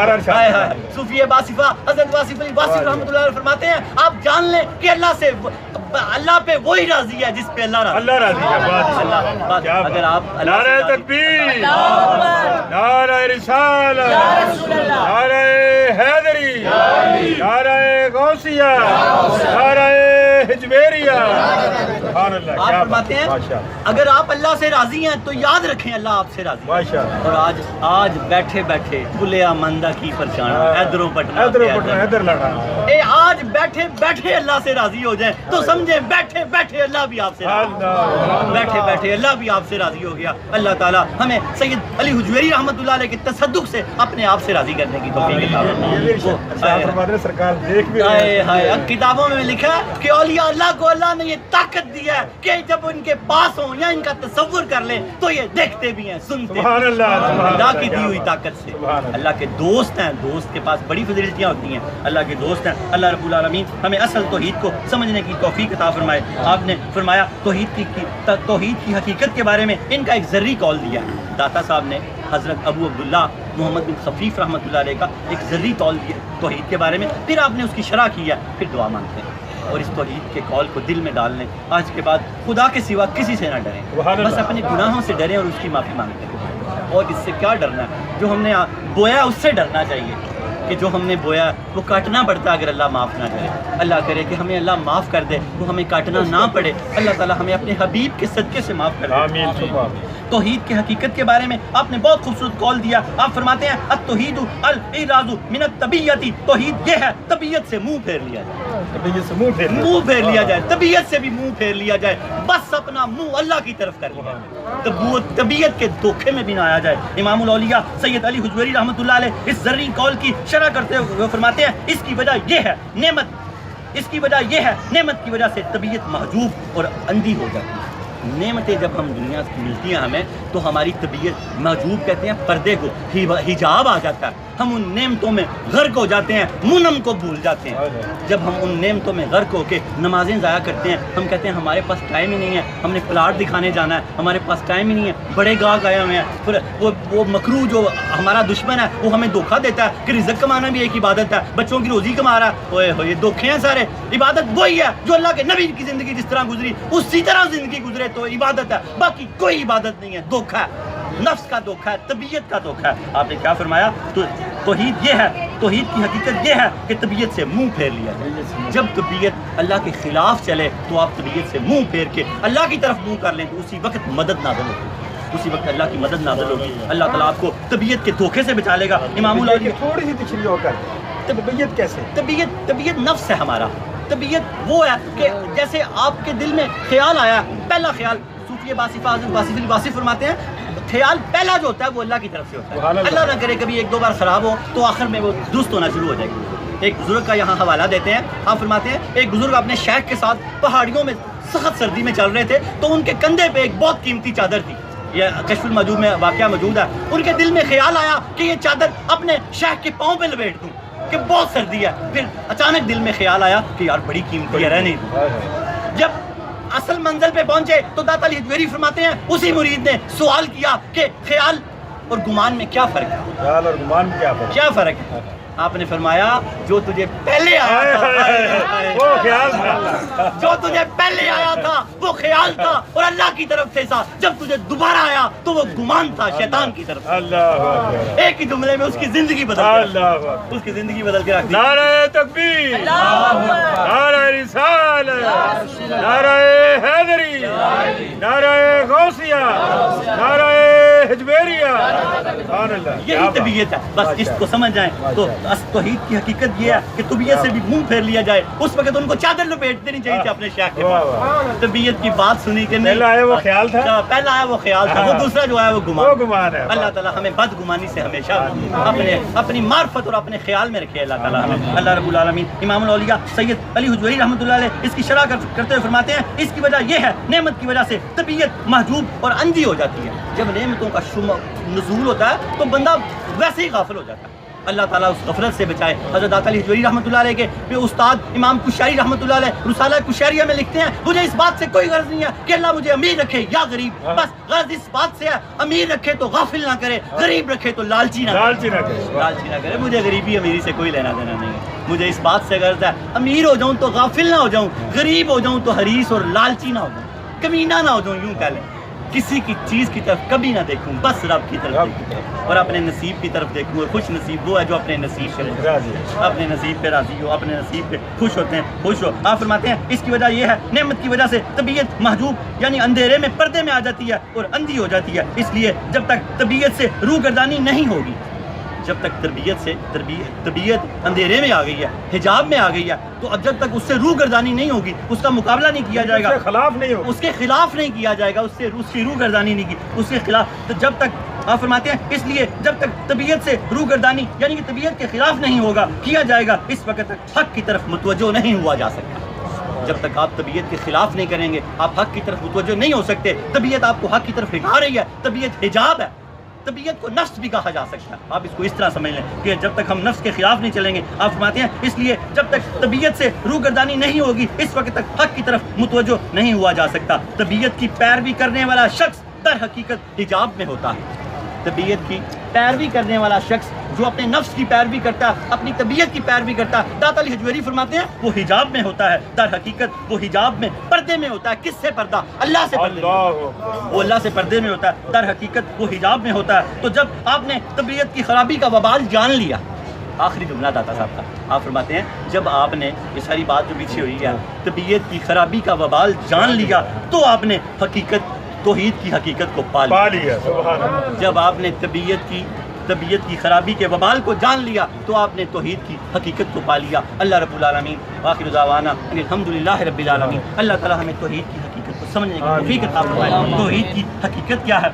صوفی واصفہ حضرت واصف علی واصف رحمۃ اللہ علیہ فرماتے ہیں آپ جان لیں کہ اللہ پہ وہی راضی ہے جس پہ اللہ راضی ہے۔ اگر آپ نعرہ تکبیر، نعرہ رسالت، نعرہ حیدری، نعرہ غوثیہ، نعرہ حجویریہ۔ آپ فرماتے ہیں اگر آپ اللہ سے راضی ہیں تو یاد رکھیں اللہ آپ سے راضی ہے۔ اور آج بیٹھے کلیا مندہ کی پرچانا، ادھروں پٹنا ادھر لڑا، آج بیٹھے اللہ سے راضی ہو جائیں تو سمجھیں بیٹھے اللہ بھی آپ سے بیٹھے اللہ بھی آپ سے راضی ہو گیا۔ اللہ تعالیٰ ہمیں سید علی حجویری رحمۃ اللہ علیہ کے تصدق سے اپنے آپ سے راضی کرنے کی توفیق عطا۔ کتابوں میں لکھا ہے کہ اولیاء اللہ کو اللہ نے یہ طاقت دی ہے کہ جب ان کے پاس ہوں یا ان کا تصور کر لیں تو یہ دیکھتے بھی ہیں، سنتے ہیں۔ اللہ کی دی ہوئی طاقت سے اللہ کے دوست ہیں، دوست کے پاس بڑی فضیلتیاں ہوتی ہیں، اللہ کے دوست ہیں۔ اللہ رب العالمین ہمیں اصل توحید کو سمجھنے کی توفیق عطا فرمائے۔ آپ نے فرمایا توحید کی حقیقت کے بارے میں ان کا ایک ذرّی قول دیا۔ داتا صاحب نے حضرت ابو عبداللہ محمد بن خفیف رحمۃ اللہ علیہ کا ایک ذرّی قول دیا توحید کے بارے میں، پھر آپ نے اس کی شرح کی ہے، پھر دعا مانگتے ہیں اور اس توحید کے قول کو دل میں ڈال لیں۔ آج کے بعد خدا کے سوا کسی سے نہ ڈریں، بس اپنے گناہوں سے ڈریں اور اس کی معافی مانگتے ہیں۔ اور اس سے کیا ڈرنا ہے؟ جو ہم نے بویا اس سے ڈرنا چاہیے کہ جو ہم نے بویا وہ کاٹنا پڑتا ہے اگر اللہ معاف نہ کرے۔ اللہ کرے کہ ہمیں اللہ معاف کر دے، وہ ہمیں کاٹنا نہ پڑے۔ اللہ تعالیٰ ہمیں اپنے حبیب کے صدقے سے معاف کر دے۔ توحید کی حقیقت کے بارے میں آپ نے بہت خوبصورت قول دیا۔ آپ فرماتے ہیں التوحید الاعراض من الطبیعت، توحید یہ ہے طبیعت سے منہ پھیر لیا جائے، طبیعت سے بھی منہ پھیر لیا جائے، بس اپنا منہ اللہ کی طرف کر لیا جائے، طبیعت کے دھوکے میں بھی نہ آیا جائے۔ امام الاولیاء سید علی حجویری رحمۃ اللہ علیہ اس ذرّی قول کی شرح کرتے ہوئے فرماتے ہیں اس کی وجہ یہ ہے نعمت کی وجہ سے طبیعت محجوب اور اندھی ہو جاتی ہے۔ نعمتیں جب ہم دنیا سے ملتی ہیں ہمیں تو ہماری طبیعت محجوب کہتے ہیں پردے کو، حجاب آ جاتا ہے، ہم ان نعمتوں میں غرق ہو جاتے ہیں، منم کو بھول جاتے ہیں۔ جب ہم ان نعمتوں میں غرق ہو کے نمازیں ضائع کرتے ہیں، ہم کہتے ہیں ہمارے پاس ٹائم ہی نہیں ہے، ہم نے پلاٹ دکھانے جانا ہے، ہمارے پاس ٹائم ہی نہیں ہے، بڑے گاہک آئے ہوئے ہیں، پھر وہ مکرو جو ہمارا دشمن ہے وہ ہمیں دھوکہ دیتا ہے کہ رزق کمانا بھی ایک عبادت ہے، بچوں کی روزی کما رہا ہے، اوئے ہوئے دھوکے ہیں سارے۔ عبادت وہی ہے جو اللہ کے نبی کی زندگی جس طرح گزری اسی طرح زندگی گزرے تو عبادت ہے، باقی کوئی عبادت نہیں ہے، دھوکہ ہے، نفس کا دھوکہ ہے، طبیعت کا دھوکہ ہے۔ آپ نے کیا فرمایا؟ توحید یہ ہے، توحید کی حقیقت یہ ہے کہ طبیعت سے منہ پھیر لیا جائے۔ جب طبیعت اللہ کے خلاف چلے تو آپ طبیعت سے منہ پھیر کے اللہ کی طرف منہ کر لیں تو اسی وقت مدد نازل ہوگی، اسی وقت اللہ کی مدد نازل ہوگی۔ اللہ تعالیٰ آپ کو طبیعت کے دھوکے سے بچا لے گا۔ امام اللہ تھوڑی سی تشریح ہو کر طبیعت کیسے؟ طبیعت نفس ہے ہمارا۔ طبیعت وہ ہے کہ جیسے آپ کے دل میں خیال آیا، پہلا خیال صوفی واصفہ حضرت واصف علی واصف فرماتے ہیں خیال پہلا جو ہوتا ہے وہ اللہ کی طرف سے ہوتا ہے۔ اللہ نہ کرے کبھی ایک دو بار خراب ہو تو آخر میں وہ درست ہونا شروع ہو جائے گی۔ ایک بزرگ کا یہاں حوالہ دیتے ہیں، آپ فرماتے ہیں ایک بزرگ اپنے شیخ کے ساتھ پہاڑیوں میں سخت سردی میں چل رہے تھے تو ان کے کندھے پہ ایک بہت قیمتی چادر تھی. یہ کشف المحجوب میں واقعہ موجود ہے. ان کے دل میں خیال آیا کہ یہ چادر اپنے شیخ کے پاؤں پہ لپیٹ دوں کہ بہت سردی ہے. پھر اچانک دل میں خیال آیا کہ یار بڑی قیمتی ہے, رہنے دوں. جب اصل منزل پہ پہنچے تو داتا علی حجویری فرماتے ہیں اسی مرید نے سوال کیا کہ خیال اور گمان میں کیا فرق ہے؟ خیال اور گمان میں کیا فرق ہے؟ آپ نے فرمایا جو تجھے پہلے آیا تھا وہ خیال تھا, جو تجھے پہلے آیا تھا وہ خیال تھا اور اللہ کی طرف سے تھا. جب تجھے دوبارہ آیا تو وہ گمان تھا, شیطان کی طرف. اللہ ایک ہی جملے میں اس کی زندگی بدل گئی, اس کی زندگی بدل کے رکھ دی. نعرہ تکبیر, نعرہ رسالت, نعرہ حیدری, نعرہ غوثیہ, نعرہ حجویریہ. سبحان اللہ. یہی طبیعت ہے, بس اس کو سمجھ جائیں تو توحید کی حقیقت یہ ہے کہ طبیعت سے بھی منہ پھیر لیا جائے. اس وقت ان کو چادر لپیٹ دینی چاہیے تھی اپنے شیخ کے پاس. طبیعت کی بات سنی کہ نہیں, پہلا آیا وہ خیال تھا, پہلا آیا وہ خیال تھا, وہ دوسرا جو آیا وہ گمان ہے. اللہ تعالیٰ ہمیں بدگمانی سے ہمیشہ اپنی معرفت اور اپنے خیال میں رکھے. اللہ تعالیٰ ہمیں. اللہ رب العالمین امام الاولیاء سید علی حجویری رحمۃ اللہ علیہ اس کی شرح کرتے ہوئے فرماتے ہیں اس کی وجہ یہ ہے نعمت کی وجہ سے طبیعت محجوب اور اندھی ہو جاتی ہے. جب نعمتوں کا نزول ہوتا ہے تو بندہ ویسے ہی غافل ہو جاتا ہے. اللہ تعالیٰ اس غفلت سے بچائے. حضرت داتا علی حجویری رحمۃ اللہ علیہ کے استاد امام کشیری رحمۃ اللہ علیہ رسالہ کشیریہ میں لکھتے ہیں مجھے اس بات سے کوئی غرض نہیں ہے کہ اللہ مجھے امیر رکھے یا غریب, بس غرض اس بات سے ہے امیر رکھے تو غافل نہ کرے, غریب رکھے تو لالچی نہ کرے. مجھے غریبی امیری سے کوئی لینا دینا نہیں ہے. مجھے اس بات سے غرض ہے امیر ہو جاؤں تو غافل نہ ہو جاؤں, غریب ہو جاؤں تو حریص اور لالچی نہ ہو جاؤں, کمینہ نہ ہو جاؤں. یوں کہہ لیں کسی کی چیز کی طرف کبھی نہ دیکھوں, بس رب کی طرف دیکھوں اور اپنے نصیب کی طرف دیکھوں. اور خوش نصیب وہ ہے جو اپنے نصیب پہ اپنے نصیب پہ راضی ہو, اپنے نصیب پہ خوش ہوتے ہیں, خوش ہو. آپ فرماتے ہیں اس کی وجہ یہ ہے نعمت کی وجہ سے طبیعت محجوب یعنی اندھیرے میں پردے میں آ جاتی ہے اور اندھی ہو جاتی ہے. اس لیے جب تک طبیعت سے روگردانی نہیں ہوگی, جب تک طبیعت اندھیرے میں آ گئی ہے, حجاب میں آ گئی ہے, تو اب جب تک اس سے روگردانی نہیں ہوگی, اس کا مقابلہ نہیں کیا جائے گا, اس کے خلاف نہیں کیا جائے گا, اس کی روگردانی نہیں کی اس کے خلاف, تو جب تک آپ فرماتے ہیں اس لیے جب تک طبیعت سے روگردانی یعنی کہ طبیعت کے خلاف نہیں ہوگا کیا جائے گا, اس وقت تک حق کی طرف متوجہ نہیں ہوا جا سکتا. جب تک آپ طبیعت کے خلاف نہیں کریں گے آپ حق کی طرف متوجہ نہیں ہو سکتے. طبیعت آپ کو حق کی طرف ہٹا رہی ہے, طبیعت حجاب ہے. طبیعت کو نفس بھی کہا جا سکتا ہے. آپ اس کو اس طرح سمجھ لیں کہ جب تک ہم نفس کے خلاف نہیں چلیں گے, آپ فرماتے ہیں اس لیے جب تک طبیعت سے روگردانی نہیں ہوگی اس وقت تک حق کی طرف متوجہ نہیں ہوا جا سکتا. طبیعت کی پیروی کرنے والا شخص در حقیقت حجاب میں ہوتا ہے. طبیعت کی پیروی کرنے والا شخص جو اپنے نفس کی پیروی کرتا ہے, اپنی طبیعت کی پیروی کرتا ہے, داتا علی حجویری فرماتے ہیں وہ حجاب میں ہوتا ہے. در حقیقت وہ حجاب میں پردے میں ہوتا ہے. کس سے پردہ؟ اللہ سے پردے میں. وہ اللہ سے پردے میں ہوتا ہے. در حقیقت وہ حجاب میں ہوتا ہے. تو جب آپ نے طبیعت کی خرابی کا وبال جان لیا, آخری جملہ داتا صاحب کا, آپ فرماتے ہیں جب آپ نے یہ ساری بات جو پیچھے ہوئی ہے طبیعت کی خرابی کا وبال جان لیا تو آپ نے حقیقت توحید کی حقیقت کو پا لیا. جب آپ نے طبیعت کی خرابی کے وبال کو جان لیا تو آپ نے توحید کی حقیقت کو پا لیا. اللہ رب العالمین آخر دعوانا الحمدللہ رب العالمین. اللہ تعالی ہمیں توحید کی حقیقت کو سمجھنے کی توفیق عطا فرمائے. توحید کی حقیقت کیا ہے؟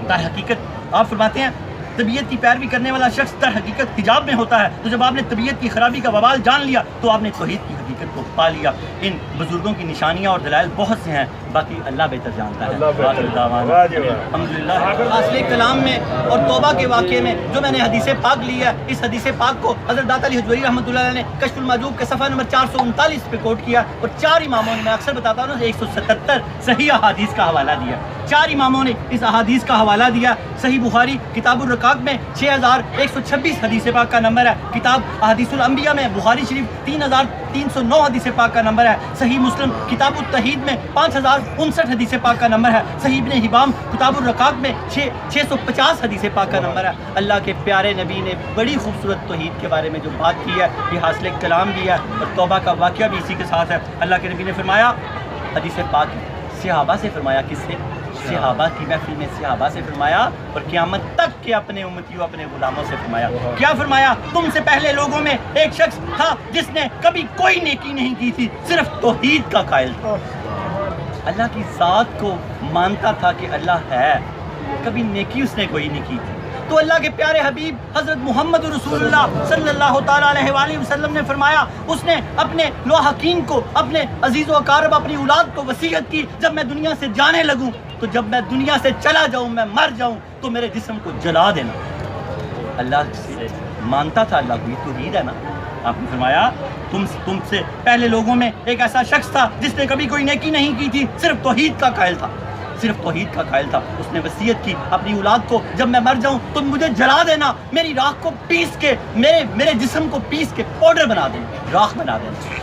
در حقیقت آپ فرماتے ہیں طبیعت کی پیروی کرنے والا شخص در حقیقت حجاب میں ہوتا ہے. تو جب آپ نے طبیعت کی خرابی کا وبال جان لیا تو آپ نے توحید کی حقیقت کو پا لیا. ان بزرگوں کی نشانیاں اور دلائل بہت سے ہیں, باقی اللہ بہتر جانتا ہے. الحمدللہ. اصل کلام میں اور توبہ کے واقعے میں جو میں نے حدیث پاک لی ہے, اس حدیث پاک کو حضرت داتا علی حجویری رحمۃ اللہ علیہ نے کشف المحجوب کے صفحہ نمبر 439 پہ کوٹ کیا, اور 4 اماموں نے, میں اکثر بتاتا ہوں 177 صحیح احادیث کا حوالہ دیا. 4 اماموں نے اس احادیث کا حوالہ دیا. صحیح بخاری کتاب الرقاق میں 6126 حدیث پاک کا نمبر ہے. کتاب احادیث الانبیاء میں بخاری شریف 3309 حدیث پاک کا نمبر ہے. صحیح مسلم کتاب التوحید میں 5059 حدیث پاک کا نمبر ہے. صحیح ابن حبام کتاب الرقاق میں 650 حدیث پاک کا نمبر ہے. اللہ کے پیارے نبی نے بڑی خوبصورت توحید کے بارے میں جو بات کی ہے یہ حاصل کلام بھی ہے اور توبہ کا واقعہ بھی اسی کے ساتھ ہے. اللہ کے نبی نے فرمایا حدیث پاک صحابہ سے فرمایا, کس سے؟ صحابہ کی محفل میں صحابہ سے فرمایا اور قیامت تک کے اپنے امتیوں اپنے غلاموں سے فرمایا. کیا فرمایا؟ تم سے پہلے لوگوں میں ایک شخص تھا جس نے کبھی کوئی نیکی نہیں کی تھی, صرف توحید کا قائل تھا. اللہ کی ذات کو مانتا تھا کہ اللہ ہے, کبھی نیکی اس نے کوئی نہیں کی تھی. تو اللہ کے پیارے حبیب حضرت محمد رسول اللہ صلی اللہ تعالیٰ علیہ وآلہ وسلم نے فرمایا، اس نے اپنے لوحقین کو، اپنے عزیز و اقارب، اپنی اولاد کو وصیت کی، جب میں دنیا سے جانے لگوں تو جب میں دنیا سے چلا جاؤں، میں مر جاؤں تو میرے جسم کو جلا دینا۔ اللہ سے مانتا تھا، اللہ کو یہ توحید ہے نا۔ آپ نے فرمایا تم سے پہلے لوگوں میں ایک ایسا شخص تھا جس نے کبھی کوئی نیکی نہیں کی تھی، صرف توحید کا قائل تھا، صرف توحید کا قائل تھا۔ اس نے وصیت کی اپنی اولاد کو، جب میں مر جاؤں تو مجھے جلا دینا، میری راکھ کو پیس کے، میرے جسم کو پیس کے پاؤڈر بنا دینا، راکھ بنا دینا،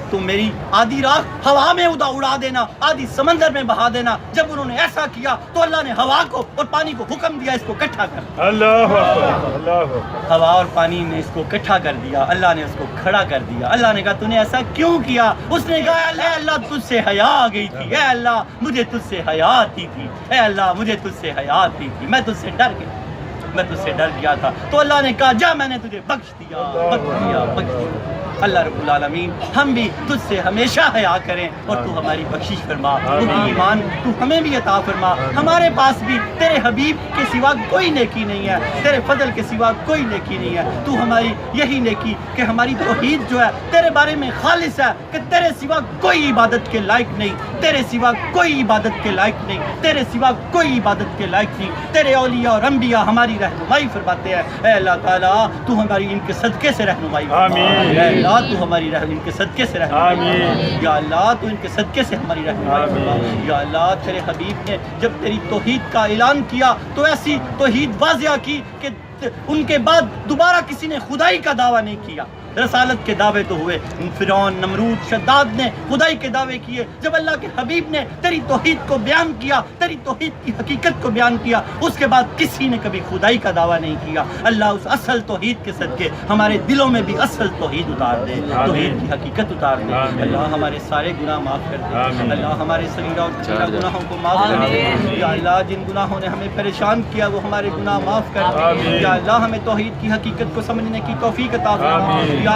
تو میری آدھی راکھ ہوا میں اڑا دینا، آدھی سمندر میں بہا دینا۔ جب انہوں نے ایسا کیا تو اللہ نے ہوا کو اور پانی کو حکم دیا، اس کو اکٹھا کر۔ اللہ اکبر، اللہ اکبر۔ ہوا اور پانی نے اس کو اکٹھا کر دیا، اللہ نے اس کو کھڑا کر دیا۔ اللہ نے کہا تو نے ایسا کیوں کیا؟ اس نے کہا اے اللہ تجھ سے حیا آ گئی تھی، اے اللہ مجھے تجھ سے حیا آتی تھی، اے اللہ مجھے تجھ سے حیا آتی تھی، میں تجھ سے ڈر گیا تھا۔ تو اللہ نے کہا جا میں نے تجھے بخش دیا، بخش دیا۔ اللہ رب العالمین ہم بھی تجھ سے ہمیشہ حیا کریں اور تو ہماری بخشش فرما، تو ایمان تو ہمیں بھی عطا فرما۔ ہمارے پاس بھی تیرے حبیب کے سوا کوئی نیکی نہیں ہے، تیرے فضل کے سوا کوئی نیکی نہیں ہے۔ تو ہماری یہی نیکی کہ ہماری توحید جو ہے تیرے بارے میں خالص ہے، کہ تیرے سوا کوئی عبادت کے لائق نہیں، تیرے سوا کوئی عبادت کے لائق نہیں، تیرے سوا کوئی عبادت کے لائق نہیں۔ تیرے اولیاء اور انبیاء ہماری رہنمائی فرماتے ہیں، اے اللہ تعالیٰ تو ہماری ان کے صدقے سے رہنمائی فرما، اے اللہ تو ہماری ان کے صدقے سے رہنمائی فرما، یا اللہ تو ان کے صدقے سے ہماری رہنمائی فرما۔ یا اللہ تیرے حبیب نے جب تیری توحید کا اعلان کیا تو ایسی توحید واضح کی کہ ان کے بعد دوبارہ کسی نے خدائی کا دعویٰ نہیں کیا۔ رسالت کے دعوے تو ہوئے، فرعون، نمرود، شداد نے خدائی کے دعوے کیے۔ جب اللہ کے حبیب نے تیری توحید کو بیان کیا، تیری توحید کی حقیقت کو بیان کیا، اس کے بعد کسی نے کبھی خدائی کا دعویٰ نہیں کیا۔ اللہ اس اصل توحید کے صدقے ہمارے دلوں میں بھی اصل توحید اتار دے، توحید کی حقیقت اتار دے۔ اللہ ہمارے سارے گناہ معاف کر دے، اللہ ہمارے صغیرہ اور کبیرہ گناہوں کو معاف کر دے۔ یا اللہ جن گناہوں نے ہمیں پریشان کیا وہ ہمارے گناہ معاف کر دے۔ یا اللہ ہمیں توحید کی حقیقت کو سمجھنے کی توفیق عطا فرما۔ یا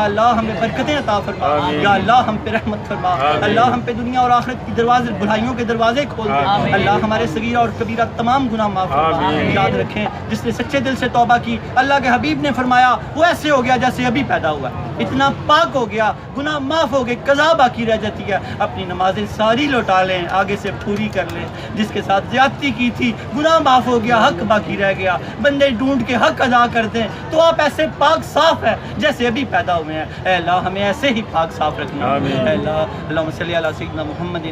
اللہ ہمیں برکتیں عطا فرما، یا اللہ ہم پہ رحمت فرما، اللہ ہم پہ دنیا اور آخرت کی دروازے، بھلائیوں کے دروازے کھول دے۔ اللہ ہمارے صغیرہ اور کبیرہ تمام گناہ معاف فرما۔ یاد رکھیں جس نے سچے دل سے توبہ کی، اللہ کے حبیب نے فرمایا وہ ایسے ہو گیا جیسے ابھی پیدا ہوا ہے، اتنا پاک ہو گیا، گناہ معاف ہو گئے، قضا باقی رہ جاتی ہے۔ اپنی نمازیں ساری لوٹا لیں، آگے سے پوری کر لیں۔ جس کے ساتھ زیادتی کی تھی گناہ معاف ہو گیا، حق باقی رہ گیا، بندے ڈھونڈ کے حق ادا کر دیں تو آپ ایسے پاک صاف ہیں جیسے ابھی پیدا ہوئے ہیں۔ اے اللہ ہمیں ایسے ہی پاک صاف رکھنا۔ اے اللہ اللہم صلی علی سیدنا محمد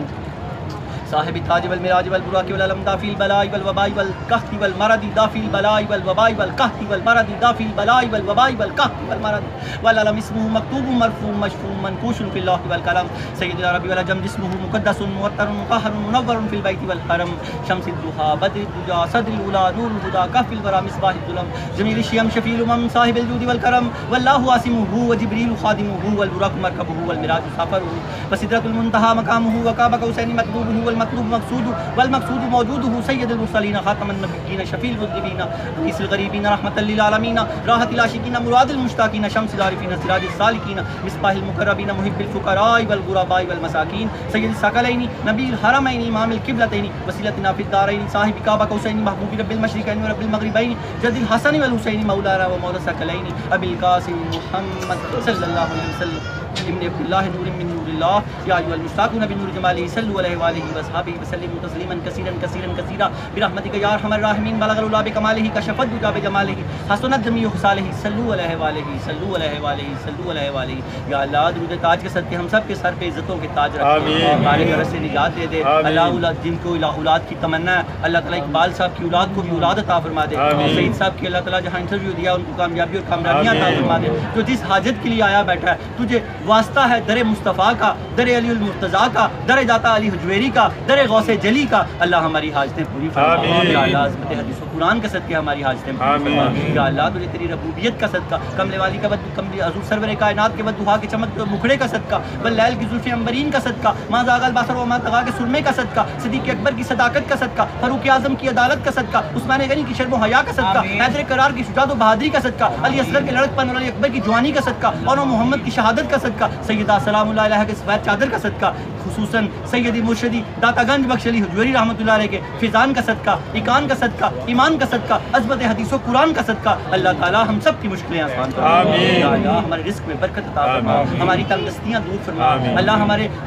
صاحب التاج والمراج والبراق والعلم دافی البلاء والوباء والقحط والمرض دافی البلاء والوباء والقحط والمرض دافی البلاء والوباء والقحط والمرض والعلم اسمه مكتوب مرفوع مشفوع منقوش في اللوح والقلم سيد العرب والعجم اسمه مقدس موتر مطهر منور في البيت والحرم شمس الضحى بدر الدجى صدر الأولى نور الهدى كهف الورى مصباح الظلم جميل الشيم شفيع الأمم صاحب الجود والكرم والله عاصمه وجبريل خادمه والبراق مركبه والمراج سافره وسدرة المنتهى مقامه وقاب قوسين مطلوبه المطلوب مقصود والمقصود موجوده سيد المرسلين خاتم النبيين شفيع المذنبين رئيس الغريبين رحمة للعالمين راحة العاشقين مراد المشتاقين شمس العارفين سراج السالكين مصباح المقربين محب الفقراء والغرباء والمساكين سيد الثقلين نبي الحرمين امام القبلتين وسيلتنا في الدارين صاحب كعبة قوسين محبوب رب المشرقين ورب المغربين جد الحسن والحسين مولانا ومولى الثقلين ابي القاسم محمد صلى الله عليه وسلم ابن عبد الله نور من نور الله يا ايها المشتاقون بنور جماله صلوا عليه وآله وصحبه وسلموا تسليما كثيرا كثيرا كثيرا برحمتك يا ارحم الراحمين بلغ العلا بكماله كشف الدجى بجماله حسنت جميع خصاله صلوا عليه وآله صلوا عليه وآله صلوا عليه وآله یا اللہ درود تاج کے صدقے ہم سب کے سر پہ عزتوں کے تاج رکھ، ہمارے گھر سے نجات دے دے اللہ۔ اولاد جن کو اولاد کی تمنا ہے اللہ تعالیٰ اقبال صاحب کی اولاد کو بھی اولاد عطا فرما دے، سعید صاحب کی اللہ تعالیٰ جہاں انٹرویو دیا ان کو کامیابی اور کامیابیاں عطا فرما دے۔ جو جس حاجت کے لیے آیا بیٹھا ہے تجھے واسطہ ہے در مصطفیٰ کا، در علی المرتضیٰ کا، در داتا علی حجویری کا، در غوث جلی کا، اللہ ہماری حاجتیں پوری فرما۔ یا اللہ عظمت حدیث و قرآن کے صدقے ہماری حاجتیں پوری فرما۔ یا اللہ تجھے تیری ربوبیت کا صدقہ، کملے والی کا بدو کملی حضور سرور کائنات کے بدوہا کے چمک مکھڑے کا صدقہ، واللیل کی زلف عنبرین کا صدقہ، ما زاغ البصر وما طغى کے سرمے کا صدقہ، صدیق اکبر کی صداقت کا صدقہ، فاروق اعظم کی عدالت کا صدقہ، عثمان غنی کی شرم و حیا کا صدقہ، حیدر کرار کی شجاعت و بہادری کا صدقہ، علی اصغر کے لڑک پن اور علی اکبر کی جوانی کا صدقہ، اور محمد کی شہادت کا صدقہ، سیدہ سلام اللہ علیہ کے سفید چادر کا صدقہ، خصوصاً سیدی مرشدی داتا گنج بخش علی حجویری رحمۃ اللہ علیہ کے فیضان کا صدقہ، ایقان کا صدقہ، ایمان کا صدقہ، عظمت حدیث و قرآن کا صدقہ اللہ تعالیٰ ہم سب کی مشکلیں آسان فرما۔ آمین۔ یا اللہ ہمارے رزق میں برکت عطا فرما، آمین۔ ہماری تنگ دستیاں دور فرما، آمین۔ اللہ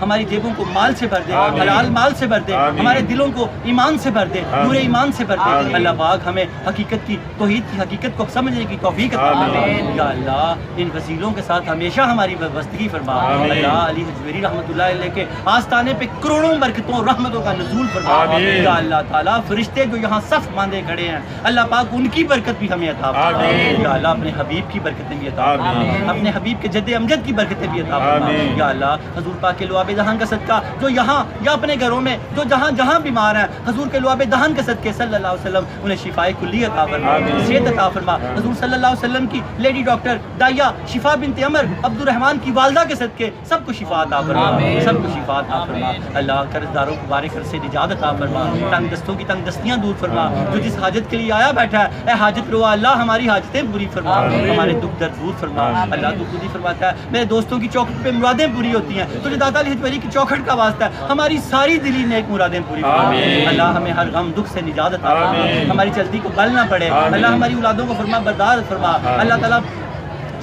ہماری جیبوں کو مال سے بھر دے، آمین۔ حلال مال سے بھر دے، آمین۔ ہمارے دلوں کو ایمان سے بھر دے، آمین۔ نور ایمان سے بھر دے۔ آمین۔ اللہ پاک ہمیں حقیقت کی، توحید کی حقیقت کو سمجھنے کی توفیق عطا فرما۔ آمین۔ یا اللہ ان وسیلوں کے ساتھ ہمیشہ ہماری وابستگی فرما۔ آمین۔ اللہ علی حجویری رحمۃ اللہ علیہ کے آستانے پہ کروڑوں برکتوں اور رحمتوں کا نزول فرما۔ آمین۔ یا اللہ تعالیٰ فرشتے جو یہاں صف باندھے کھڑے ہیں اللہ پاک ان کی برکت بھی ہمیں عطا فرما۔ آمین۔ یا اللہ اپنے حبیب کی برکتیں بھی عطا فرما، آمین۔ اپنے حبیب کے جد امجد کی برکتیں بھی عطا فرما۔ آمین۔ یا اللہ حضور پاک کے لعاب دہن کا صدقہ جو یہاں یا اپنے گھروں میں جو جہاں بیمار ہیں حضور کے لعاب دہن کے صدقے صلی اللہ علیہ وسلم انہیں شفائے کلی عطا فرما، آمین۔ صحت عطا فرما۔ حضور صلی اللہ علیہ وسلم کی لیڈی ڈاکٹر دائیا شفا بنت عمر عبد الرحمن کی والدہ کے صدقے سب کو شفا عطا فرما، سب کو شفا عطا فرما۔ اللہ قرض داروں کو بارے قرض سے نجات عطا فرما، تنگ دستوں کی تنگ دستیاں دور فرما، جو جس حاجت کے لیے آیا بیٹھا ہے اے حاجت روا اللہ ہماری حاجتیں پوری فرما، ہمارے دکھ درد دور فرما۔ اللہ تو خود ہی فرماتا ہے میرے دوستوں کی چوکھٹ پہ مرادیں پوری ہوتی ہیں، تجھے داتا علی حجویری کی چوکھٹ کا واسطہ ہے ہماری ساری دلی نیک مرادیں پوری فرما۔ آمین۔ اللہ ہمیں ہر غم دکھ سے نجات عطا فرما، آمین۔ ہماری چلتی کو بل نہ پڑے، آمین۔ اللہ ہماری اولادوں کو فرما بردار فرما، اللہ تعالیٰ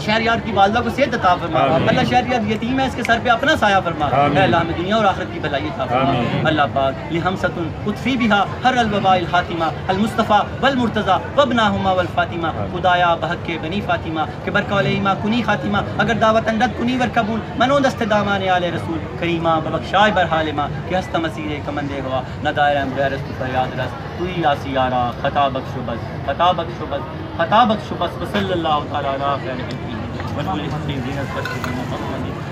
شہریار کی والدہ کو صحت عطا فرما، آمین۔ اللہ شہریار یتیم ہے اس کے سر پہ اپنا سایہ فرما، آمین۔ اے اللہ ہمیں دنیا اور آخرت کی بھلائی عطا فرما۔ آمین۔ اللہ پاک لہمسۃ اطفی بہا ہر الوباء الحاتمہ المصطفیٰ والمرتضیٰ وابناہما والفاطمہ، خدایا بحق کے بنی فاطمہ کہ برکہ علیہما کنی خاتمہ، اگر دعوت رد کنی ور قبول منو دست دامان آل رسول کریمہ ببخشائے برحالمہ کہ ہست مسیر کمندے ہوا نہ دائرہ امرست فریاد رس توی آسیارہ خطا بخش و بس، خطا بخش و بس، خطا بخش و بس، وصلی اللہ تعالیٰ علیہ خیر خلقہ والکل حسین زینت بخش محمد